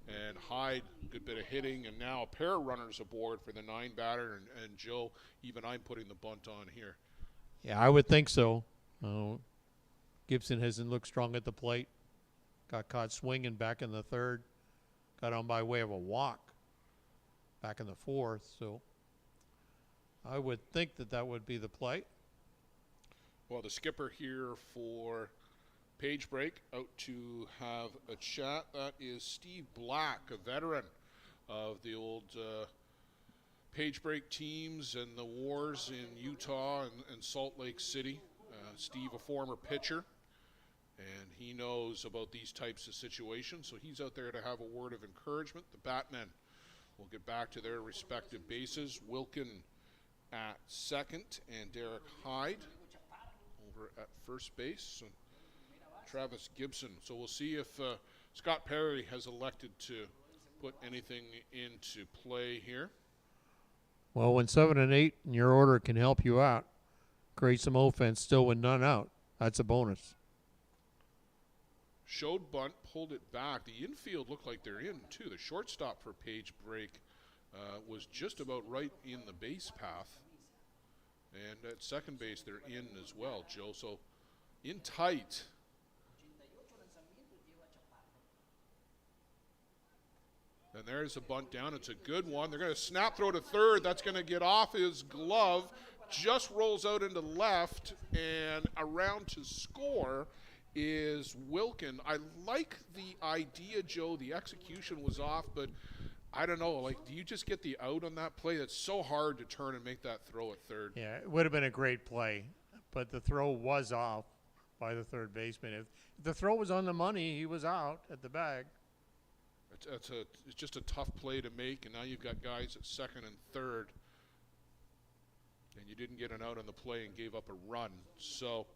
And Hyde, good bit of hitting, and now a pair of runners aboard for the 9 batter, and Joe, even I'm putting the bunt on here. Yeah, I would think so. Gibson hasn't looked strong at the plate. Got caught swinging back in the 3rd. Got on by way of a walk back in the 4th. So I would think that would be the play. Well, the skipper here for Page Break out to have a chat. That is Steve Black, a veteran of the old Page Break teams and the wars in Utah and Salt Lake City. Steve, a former pitcher, and he knows about these types of situations, so he's out there to have a word of encouragement. The Batmen will get back to their respective bases. Wilkin at second and Derek Hyde over at first base. And Travis Gibson. So we'll see if Scott Perry has elected to put anything into play here. Well, when 7 and 8 in your order can help you out, create some offense still with none out. That's a bonus. Showed bunt, pulled it back. The infield looked like they're in, too. The shortstop for Page Break was just about right in the base path. And at second base, they're in as well, Joe. So in tight. And there's a bunt down. It's a good one. They're going to snap throw to third. That's going to get off his glove. Just rolls out into left. And around to score is Wilkin. I like the idea, Joe. The execution was off, but I don't know. Like, do you just get the out on that play? It's so hard to turn and make that throw at third. Yeah, it would have been a great play, but the throw was off by the third baseman. If the throw was on the money, he was out at the bag. It's just a tough play to make, and now you've got guys at second and third, and you didn't get an out on the play and gave up a run. So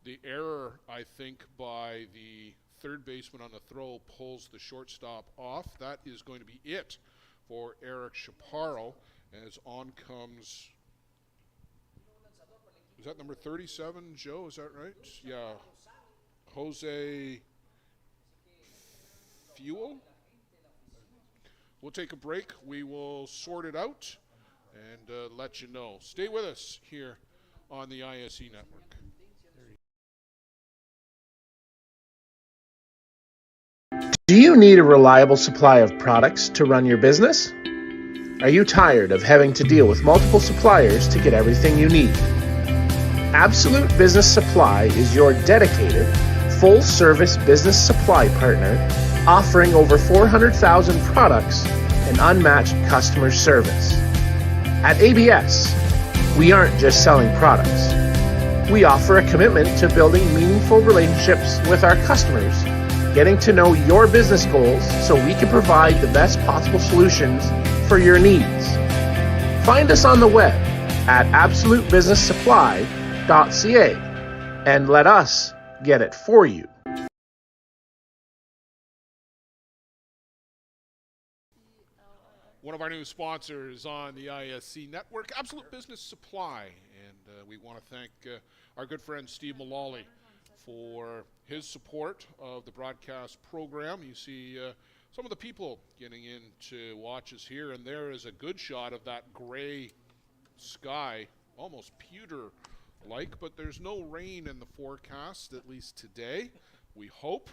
the error, I think, by the third baseman on the throw pulls the shortstop off. That is going to be it for Eric Chaparro, as on comes, is that number 37, Joe? Is that right? Yeah. Jose Fuel. We'll take a break. We will sort it out and let you know. Stay with us here on the ISE Network. Do you need a reliable supply of products to run your business? Are you tired of having to deal with multiple suppliers to get everything you need? Absolute Business Supply is your dedicated, full-service business supply partner, offering over 400,000 products and unmatched customer service. At ABS, we aren't just selling products. We offer a commitment to building meaningful relationships with our customers, getting to know your business goals so we can provide the best possible solutions for your needs. Find us on the web at absolutebusinesssupply.ca and let us get it for you. One of our new sponsors on the ISC Network, Absolute Business Supply. And we want to thank our good friend Steve Mullally for his support of the broadcast program. You see some of the people getting in to watch us here, and there is a good shot of that gray sky, almost pewter-like, but there's no rain in the forecast, at least today, we hope.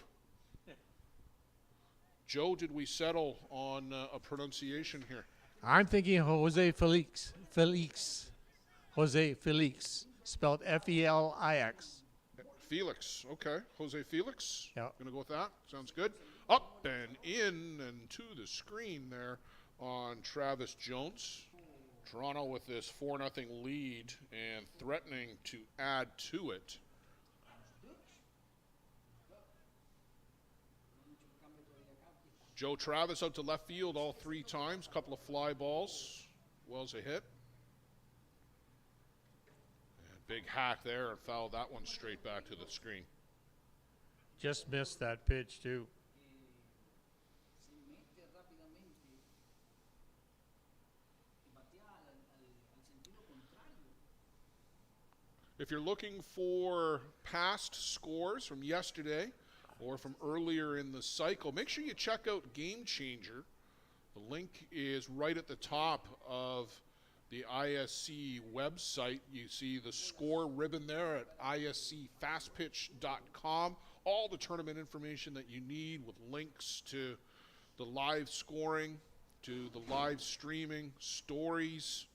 Joe, did we settle on a pronunciation here? I'm thinking Jose Felix. Jose Felix, spelled F-E-L-I-X. Felix, okay. Jose Felix. Yep. Gonna go with that. Sounds good. Up and in and to the screen there on Travis Jones. Toronto with this 4-0 lead and threatening to add to it. Joe Travis out to left field all three times. Couple of fly balls. Wells a hit. And big hack there and fouled that one straight back to the screen. Just missed that pitch, too. If you're looking for past scores from yesterday or from earlier in the cycle, make sure you check out Game Changer. The link is right at the top of the ISC website. You see the score ribbon there at iscfastpitch.com. All the tournament information that you need with links to the live scoring, to the live streaming, stories,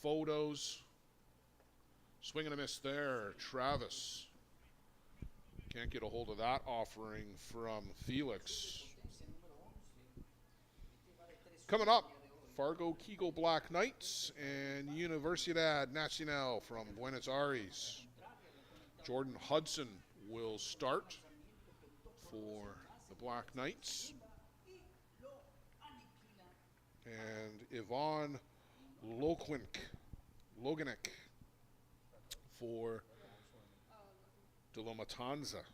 photos. Swing and a miss there, Travis. Can't get a hold of that offering from Felix. Coming up, Fargo Kegel Black Knights and Universidad Nacional from Buenos Aires. Jordan Hudson will start for the Black Knights. And Yvonne Loganek for De La Matanza.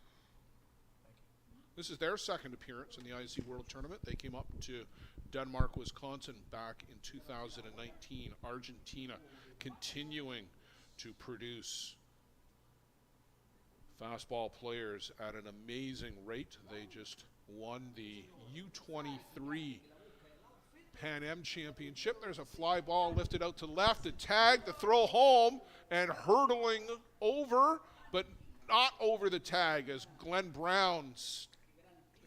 This is their second appearance in the IC World Tournament. They came up to Denmark, Wisconsin back in 2019. Argentina continuing to produce fastball players at an amazing rate. They just won the U23 Pan Am Championship. There's a fly ball lifted out to left, a tag, the throw home, and hurtling over, but not over the tag, as Glenn Brown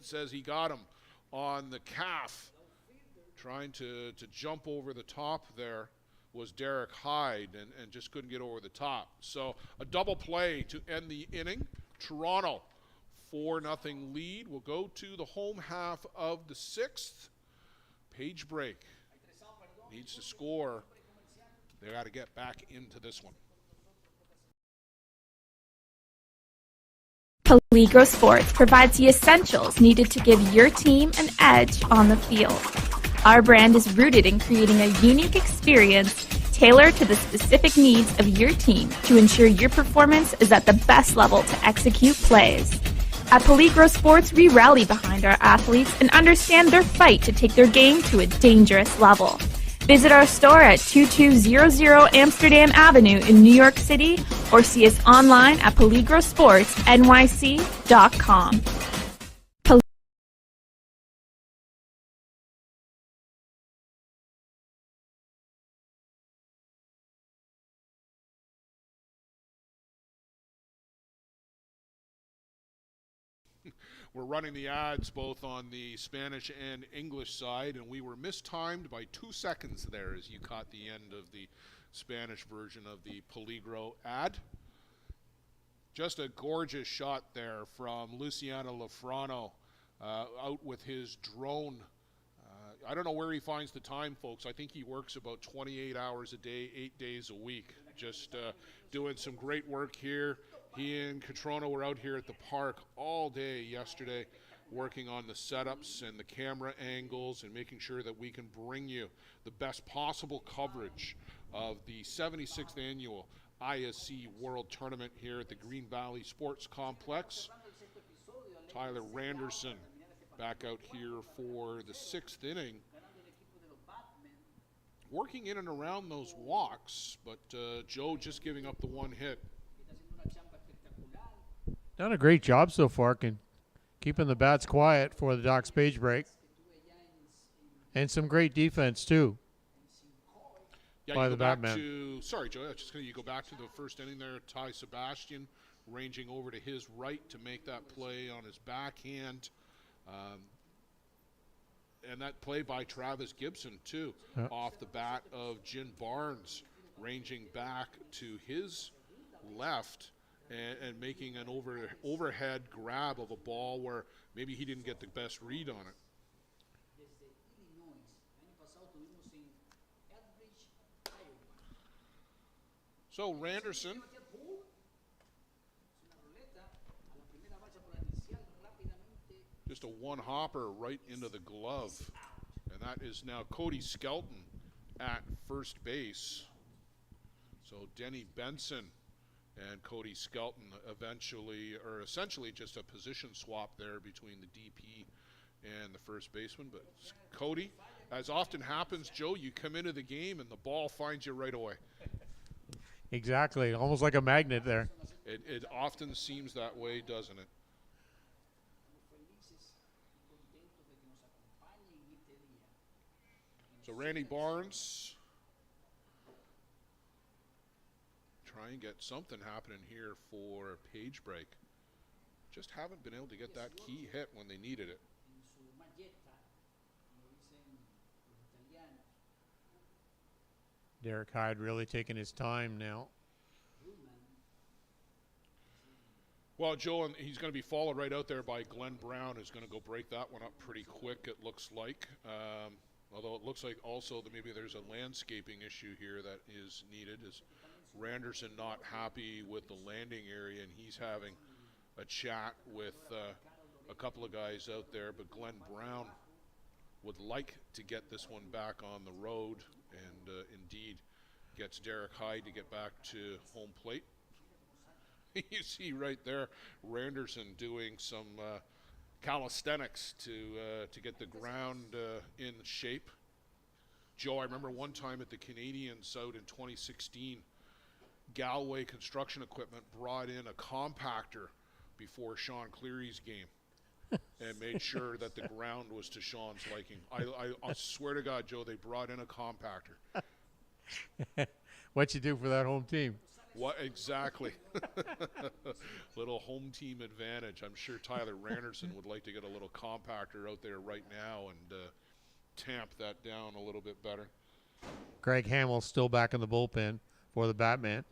says he got him on the calf. Trying to jump over the top there was Derek Hyde, and just couldn't get over the top. So a double play to end the inning. Toronto 4-0 lead. We'll go to the home half of the 6th. Page break needs to score. They got to get back into this one. Peligro Sports provides the essentials needed to give your team an edge on the field. Our brand is rooted in creating a unique experience tailored to the specific needs of your team to ensure your performance is at the best level to execute plays. At Peligro Sports, we rally behind our athletes and understand their fight to take their game to a dangerous level. Visit our store at 2200 Amsterdam Avenue in New York City or see us online at peligrosportsnyc.com. We're running the ads both on the Spanish and English side, and we were mistimed by 2 seconds there as you caught the end of the Spanish version of the Peligro ad. Just a gorgeous shot there from Luciano Lafrano out with his drone. I don't know where he finds the time, folks. I think he works about 28 hours a day, 8 days a week, just doing some great work here. He and Catrono were out here at the park all day yesterday working on the setups and the camera angles and making sure that we can bring you the best possible coverage of the 76th annual ISC World Tournament here at the Green Valley Sports Complex. Tyler Randerson back out here for the 6th inning, working in and around those walks, but Joe just giving up the one hit. Done a great job so far, keeping the bats quiet for the Docs page break. And some great defense, too, by the Batman. Sorry, Joe, you go back to the first inning there. Ty Sebastian ranging over to his right to make that play on his backhand. And that play by Travis Gibson, too, off the bat of Jin Barnes, ranging back to his left and making an overhead grab of a ball where maybe he didn't get the best read on it. So Randerson just a one-hopper right into the glove. And that is now Cody Skelton at first base. So Denny Benson and Cody Skelton essentially just a position swap there between the DP and the first baseman. But Cody, as often happens, Joe, you come into the game and the ball finds you right away. Exactly, almost like a magnet there. It often seems that way, doesn't it? So Randy Barnes, try and get something happening here for page break. Just haven't been able to get that key hit when they needed it. Derek Hyde really taking his time now. Well, Joe, and he's going to be followed right out there by Glenn Brown, who's going to go break that one up pretty quick, it looks like. Although it looks like also that maybe there's a landscaping issue here that is needed. Is Randerson not happy with the landing area, and he's having a chat with a couple of guys out there. But Glenn Brown would like to get this one back on the road, and indeed gets Derek Hyde to get back to home plate. You see right there Randerson doing some calisthenics to get the ground in shape. Joe, I remember one time at the Canadians out in 2016, Galway Construction Equipment brought in a compactor before Sean Cleary's game and made sure that the ground was to Sean's liking. I swear to God, Joe, they brought in a compactor. What you do for that home team? What exactly? Little home team advantage. I'm sure Tyler Randerson would like to get a little compactor out there right now and tamp that down a little bit better. Greg Hamill's still back in the bullpen for the Batman.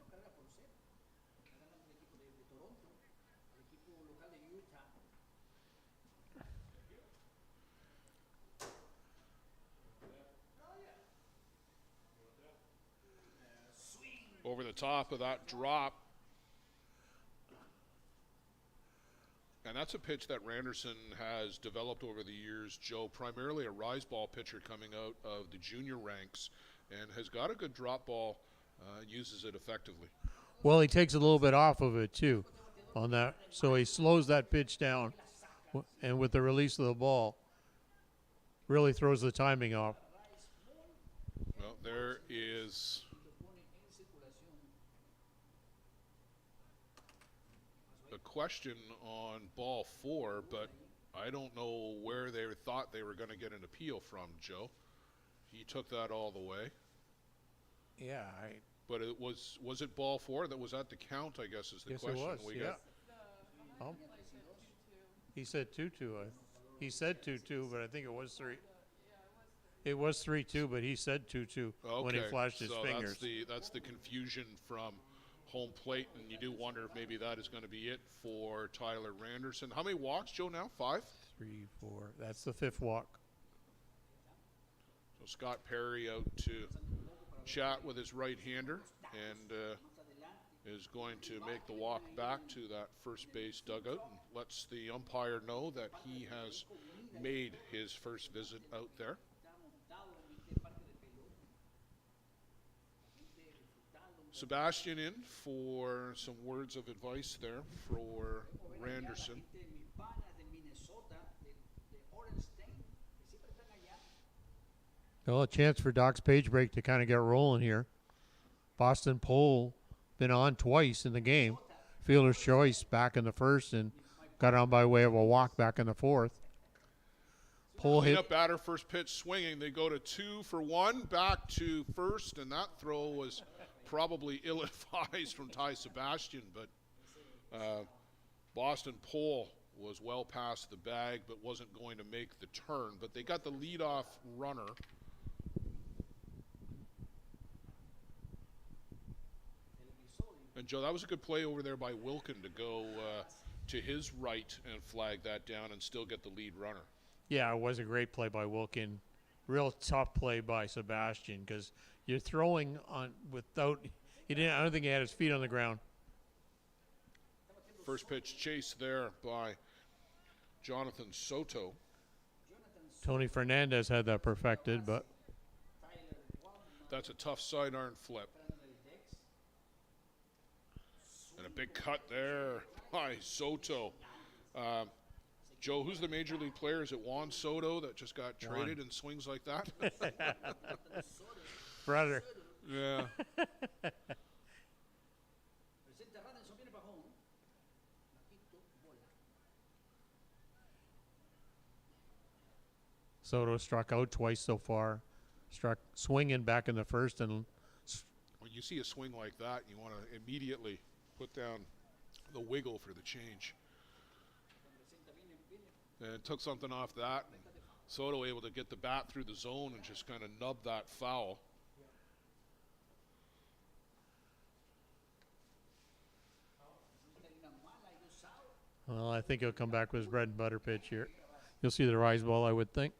Over the top of that drop. And that's a pitch that Randerson has developed over the years, Joe, primarily a rise ball pitcher coming out of the junior ranks, and has got a good drop ball and uses it effectively. Well, he takes a little bit off of it, too, on that. So he slows that pitch down, and with the release of the ball, really throws the timing off. Well, there is a question on ball 4, but I don't know where they thought they were going to get an appeal from, Joe. He took that all the way. Yeah, But it was it ball 4 that was at the count, I guess, is the question. Yes, it was, yeah. He said 2-2. He said 2-2, but I think it was 3. It was 3-2, but he said 2-2 when he flashed his fingers. That's the confusion from home plate, and you do wonder if maybe that is going to be it for Tyler Randerson. How many walks, Joe, now? 5? 3, 4. That's the 5th walk. So Scott Perry out to chat with his right-hander and is going to make the walk back to that first base dugout and lets the umpire know that he has made his first visit out there. Sebastian in for some words of advice there for Randerson. Well, a chance for Doc's page break to kind of get rolling here. Boston Pole been on twice in the game. Fielder's choice back in the first and got on by way of a walk back in the fourth. Pole hit up batter, first pitch swinging. They go to 2 for 1, back to first, and that throw was probably ill-advised from Ty Sebastian, but Boston Pole was well past the bag but wasn't going to make the turn. But they got the leadoff runner. And, Joe, that was a good play over there by Wilkin to go to his right and flag that down and still get the lead runner. Yeah, it was a great play by Wilkin. Real tough play by Sebastian because you're throwing on without – I don't think he had his feet on the ground. First pitch chase there by Jonathan Soto. Tony Fernandez had that perfected, but – that's a tough sidearm flip. And a big cut there by Soto. Joe, who's the major league player? Is it Juan Soto that just got traded and swings like that? Brother. Yeah. Soto struck out twice so far. Struck swinging back in the first. And when you see a swing like that, you want to immediately put down the wiggle for the change. And took something off that. And Soto able to get the bat through the zone and just kind of nub that foul. Well, I think he'll come back with his bread and butter pitch here. You'll see the rise ball, I would think.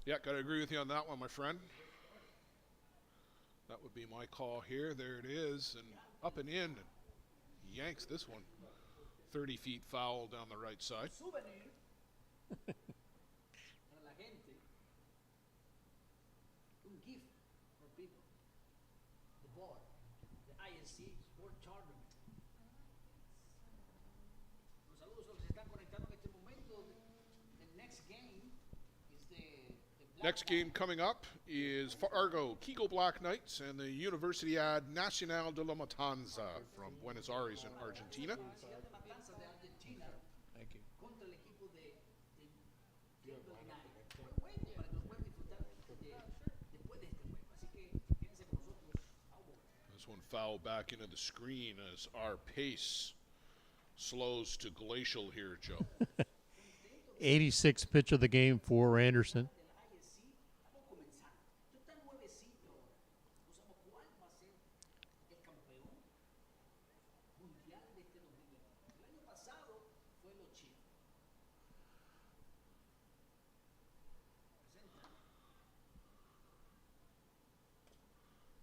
Yeah, got to agree with you on that one, my friend. That would be my call here. There it is, and up and in. And yanks this one 30 feet foul down the right side. Next game coming up is Fargo Kiko Black Knights and the Universidad Nacional de la Matanza from Buenos Aires in Argentina. Thank you. This one foul back into the screen as our pace slows to glacial here, Joe. 86th pitch of the game for Anderson.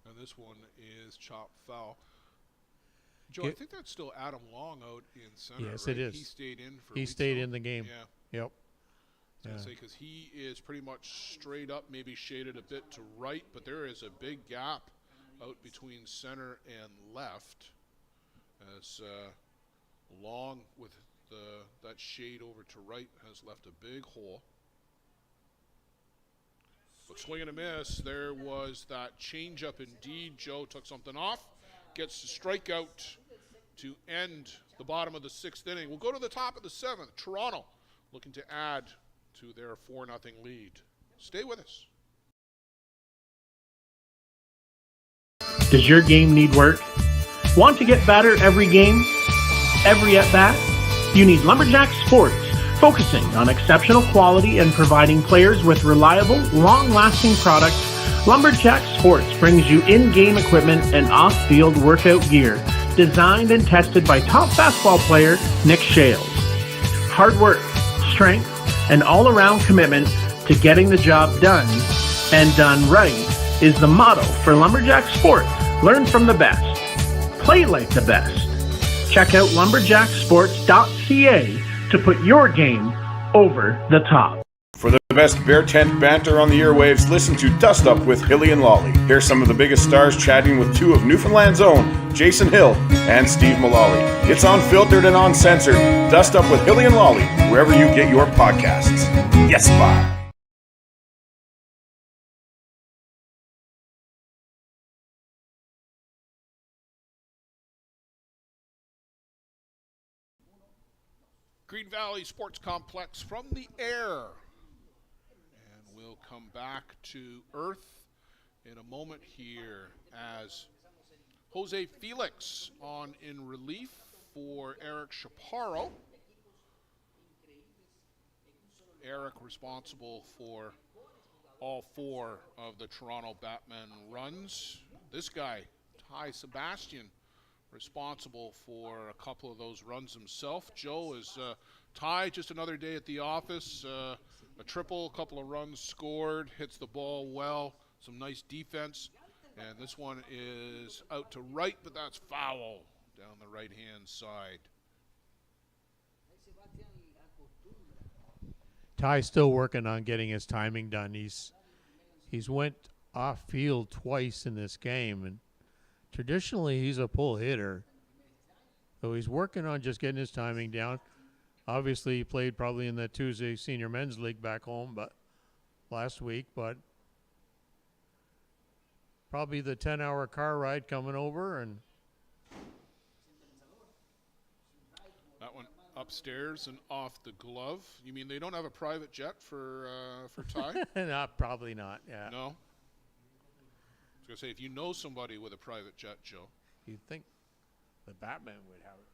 And this one is chopped foul. Joe, I think that's still Adam Long out in center. Yes, right? it is. He stayed in for. He stayed in the game. Yeah. Yep. I was going to say, because he is pretty much straight up, maybe shaded a bit to right, but there is a big gap out between center and left. As Long with that shade over to right has left a big hole. But swing and a miss. There was that changeup indeed. Joe took something off. Gets the strikeout to end the bottom of the 6th inning. We'll go to the top of the 7th. Toronto looking to add to their 4-0 lead. Stay with us. Does your game need work? Want to get better every game? Every at-bat? You need Lumberjack Sports, focusing on exceptional quality and providing players with reliable, long-lasting products. Lumberjack Sports brings you in-game equipment and off-field workout gear, designed and tested by top fastball player Nick Shales. Hard work, strength, and all-around commitment to getting the job done, and done right, is the motto for Lumberjack Sports. Learn from the best. Play like the best. Check out lumberjacksports.ca to put your game over the top. For the best Bear Tent banter on the airwaves, listen to Dust Up with Hilly and Lolly. Here's some of the biggest stars chatting with 2 of Newfoundland's own, Jason Hill and Steve Mullally. It's unfiltered and uncensored. Dust Up with Hilly and Lolly, wherever you get your podcasts. Yes, bye. Green Valley Sports Complex from the air. And we'll come back to earth in a moment here as Jose Felix on in relief for Eric Chaparro. Eric responsible for all 4 of the Toronto Batmen runs. This guy, Ty Sebastian, responsible for a couple of those runs himself. Joe is Ty, just another day at the office. A triple, a couple of runs scored, hits the ball well, some nice defense. And this one is out to right, but that's foul down the right-hand side. Ty's still working on getting his timing done. He's went off field twice in this game, and traditionally he's a pull hitter. So he's working on just getting his timing down. Obviously he played probably in the Tuesday Senior Men's League back home last week, but probably the 10-hour car ride coming over, and that one upstairs and off the glove. You mean they don't have a private jet for Ty? Probably not, yeah. No? I was going to say, if you know somebody with a private jet, Joe. You'd think the Batman would have it.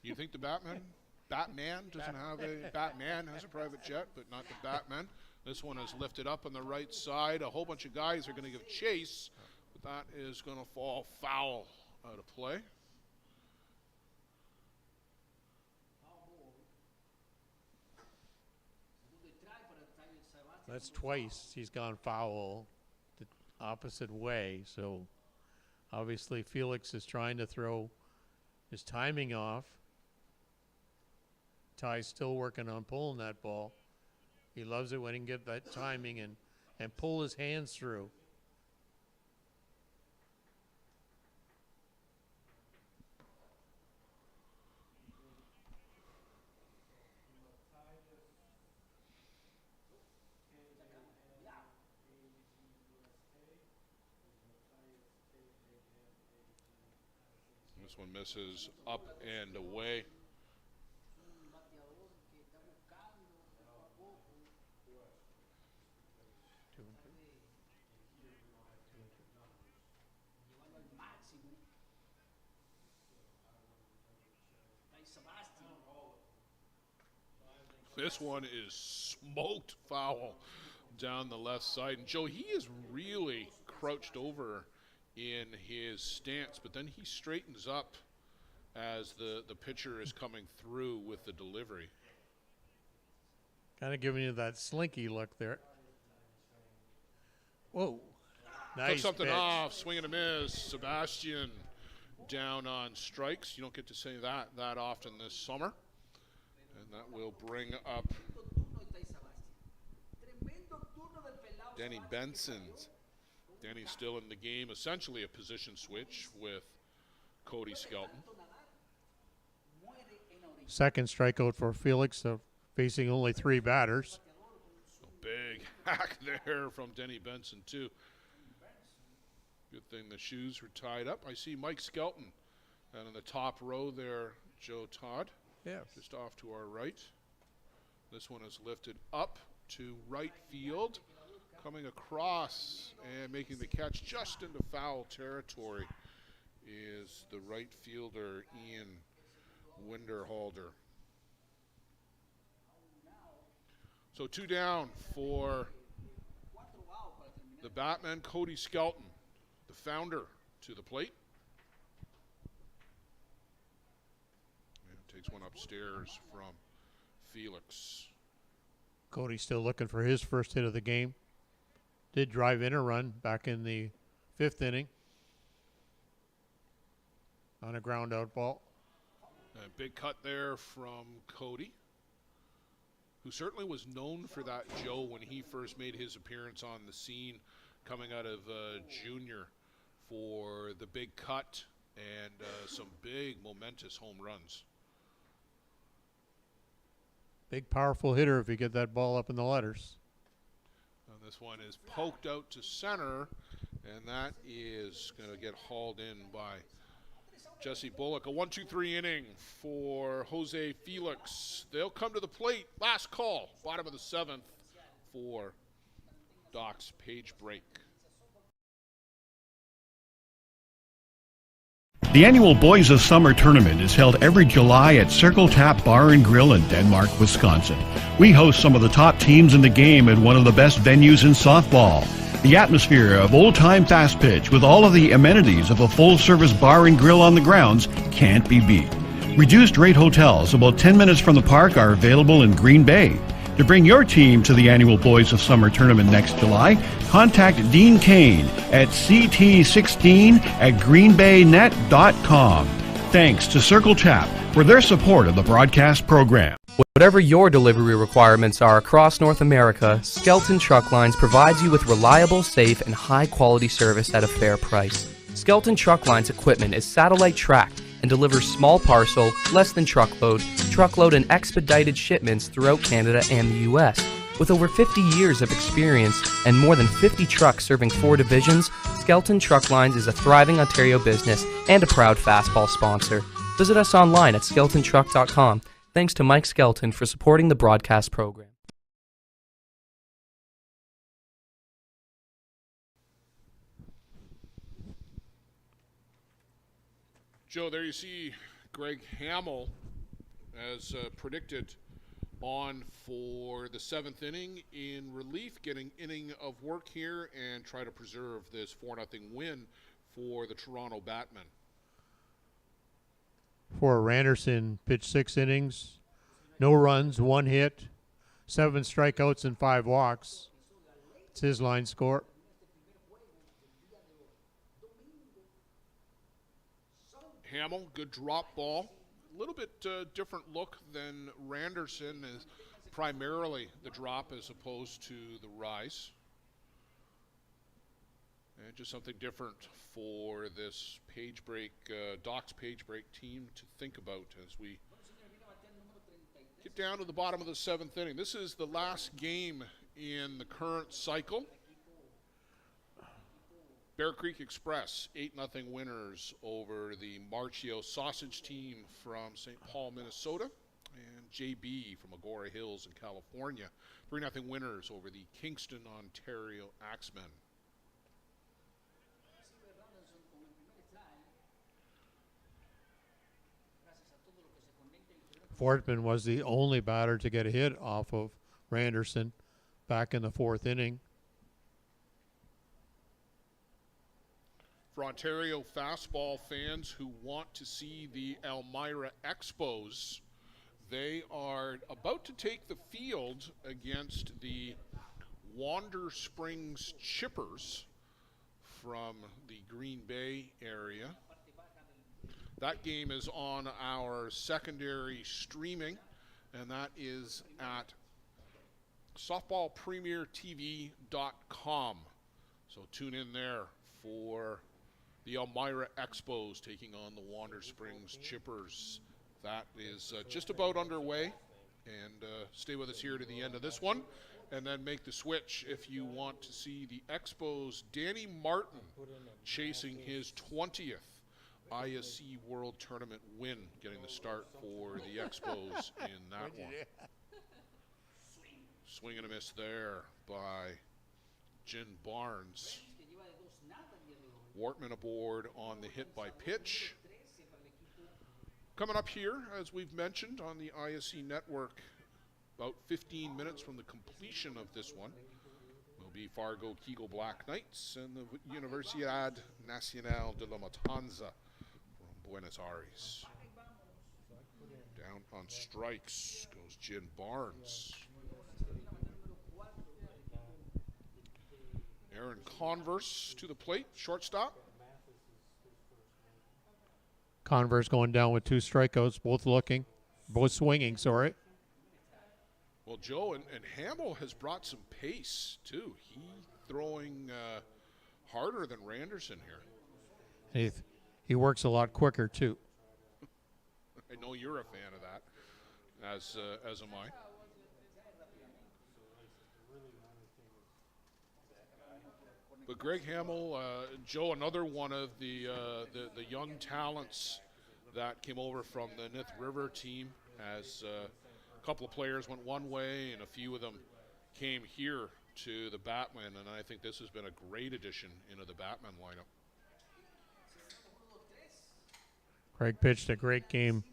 You think the Batman doesn't have a... Batman has a private jet, but not the Batman. This one is lifted up on the right side. A whole bunch of guys are going to give chase, but that is going to fall foul out of play. That's twice he's gone foul the opposite way. So obviously Felix is trying to throw his timing off. Ty's still working on pulling that ball. He loves it when he can get that timing and pull his hands through. This one misses up and away. This one is smoked foul down the left side. And Joe, he is really crouched over in his stance, but then he straightens up as the pitcher is coming through with the delivery. Kind of giving you that slinky look there. Whoa. Nice Took something pitch. off, swing and a miss. Sebastian down on strikes. You don't get to say that often this summer. And that will bring up Denny Benson. Denny's still in the game, essentially a position switch with Cody Skelton. Second strikeout for Felix, facing only 3 batters. A big hack there from Denny Benson, too. Good thing the shoes were tied up. I see Mike Skelton down in the top row there, Joe Todd. Yeah. Just off to our right. This one is lifted up to right field. Coming across and making the catch just into foul territory is the right fielder, Ian Winterhalder. So 2 down for the Batman, Cody Skelton, the founder, to the plate. And takes one upstairs from Felix. Cody still looking for his first hit of the game. Did drive in a run back in the 5th inning on a ground out ball. A big cut there from Cody, who certainly was known for that, Joe, when he first made his appearance on the scene coming out of junior, for the big cut and some big momentous home runs. Big powerful hitter if you get that ball up in the letters. And this one is poked out to center, and that is going to get hauled in by Jesse Bullock. A 1-2-3 inning for Jose Felix. They'll come to the plate. Last call, bottom of the 7th for Doc's page break. The annual Boys of Summer tournament is held every July at Circle Tap Bar and Grill in Denmark, Wisconsin. We host some of the top teams in the game at one of the best venues in softball. The atmosphere of old-time fast pitch with all of the amenities of a full-service bar and grill on the grounds can't be beat. Reduced rate hotels about 10 minutes from the park are available in Green Bay. To bring your team to the annual Boys of Summer tournament next July, contact Dean Kane at ct16@greenbaynet.com. Thanks to Circle Tap for their support of the broadcast program. Whatever your delivery requirements are across North America, Skelton Truck Lines provides you with reliable, safe, and high-quality service at a fair price. Skelton Truck Lines equipment is satellite tracked and delivers small parcel, less than truckload, and expedited shipments throughout Canada and the U.S. With over 50 years of experience and more than 50 trucks serving 4 divisions, Skelton Truck Lines is a thriving Ontario business and a proud fastball sponsor. Visit us online at skeltontruck.com. Thanks to Mike Skelton for supporting the broadcast program. Joe, there you see Greg Hamill, as predicted, on for the 7th inning in relief, getting inning of work here and try to preserve this 4-0 win for the Toronto Batmen. For Randerson, pitched 6 innings, no runs, 1 hit, 7 strikeouts and 5 walks. It's his line score. Hamill, good drop ball. A little bit different look than Randerson, is primarily the drop as opposed to the rise. And just something different for this page break, Doc's page break team to think about as we get down to the bottom of the 7th inning. This is the last game in the current cycle. Bear Creek Express, 8-0 winners over the Marchio Sausage Team from St. Paul, Minnesota. And JB from Agora Hills in California, 3-0 winners over the Kingston, Ontario Axemen. Fortman was the only batter to get a hit off of Randerson back in the 4th inning. For Ontario fastball fans who want to see the Elmira Expos, they are about to take the field against the Wander Springs Chippers from the Green Bay area. That game is on our secondary streaming, and that is at softballpremiertv.com. So tune in there for the Elmira Expos taking on the Wander Springs Chippers. That is just about underway, and stay with us here to the end of this one, and then make the switch if you want to see the Expos. Danny Martin chasing his 20th ISC World Tournament win, getting the start for the Expos in that one. Swing and a miss there by Jin Barnes. Wortman aboard on the hit by pitch. Coming up here, as we've mentioned on the ISC network, about 15 minutes from the completion of this one, will be Fargo Kegel Black Knights and the Universidad Nacional de la Matanza from Buenos Aires. Down on strikes goes Jin Barnes. Aaron Converse to the plate, shortstop. Converse going down with 2 strikeouts, both swinging, sorry. Well, Joe, and Hamill has brought some pace, too. He throwing harder than Randerson here. He works a lot quicker, too. I know you're a fan of that, as am I. But Greg Hamill, Joe, another one of the young talents that came over from the Nith River team, as a couple of players went one way and a few of them came here to the Batmen, and I think this has been a great addition into the Batman lineup. Greg pitched a great game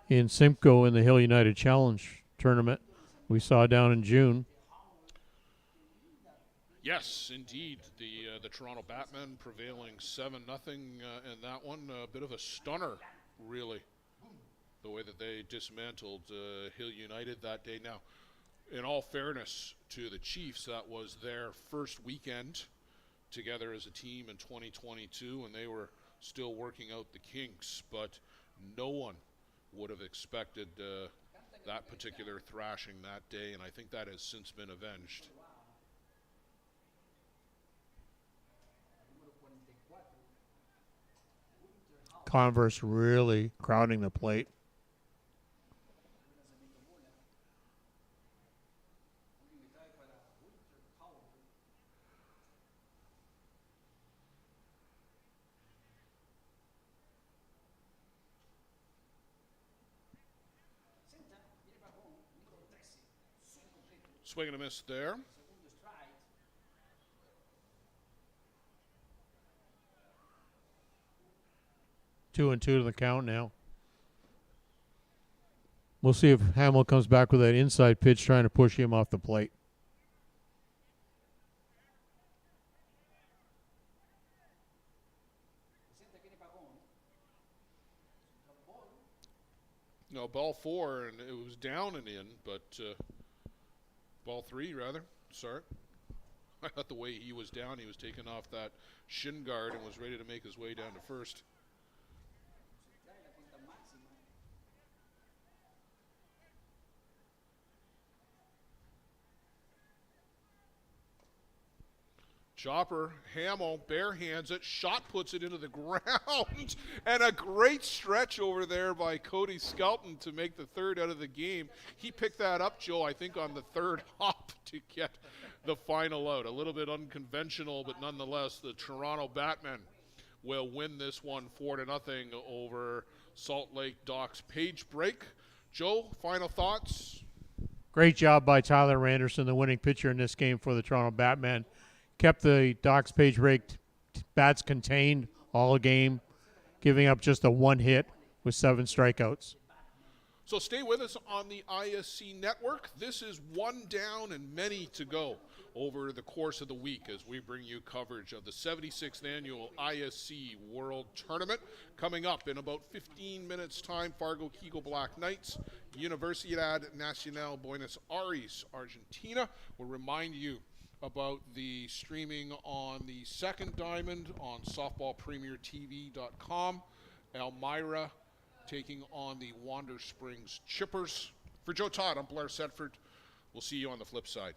in Simcoe in the Hill United Challenge tournament we saw down in June. Yes, indeed. The Toronto Batmen prevailing 7-0 in that one. A bit of a stunner, really, the way that they dismantled Hill United that day. Now, in all fairness to the Chiefs, that was their first weekend together as a team in 2022, and they were still working out the kinks, but no one would have expected that particular thrashing that day, and I think that has since been avenged. Converse really crowding the plate. Swing and a miss there. Two and two to the count now. We'll see if Hamill comes back with that inside pitch trying to push him off the plate. No, ball 4, and it was down and in, but ball 3, rather. Sorry. I thought the way he was down, he was taking off that shin guard and was ready to make his way down to first. Chopper, Hamill, bare hands it, shot puts it into the ground, and a great stretch over there by Cody Skelton to make the third out of the game. He picked that up, Joe, I think on the third hop to get the final out. A little bit unconventional, but nonetheless, the Toronto Batmen will win this one 4-0 over Salt Lake Docks. Page break. Joe, final thoughts? Great job by Tyler Anderson, the winning pitcher in this game for the Toronto Batmen. Kept the Docks Page break bats contained all game, giving up just a one hit with 7 strikeouts. So stay with us on the ISC network. This is one down and many to go over the course of the week as we bring you coverage of the 76th annual ISC World Tournament. Coming up in about 15 minutes time, Fargo Kegel Black Knights, Universidad Nacional Buenos Aires, Argentina. We'll remind you about the streaming on the second diamond on softballpremiertv.com. Elmira taking on the Wander Springs Chippers. For Joe Todd, I'm Blair Setford. We'll see you on the flip side.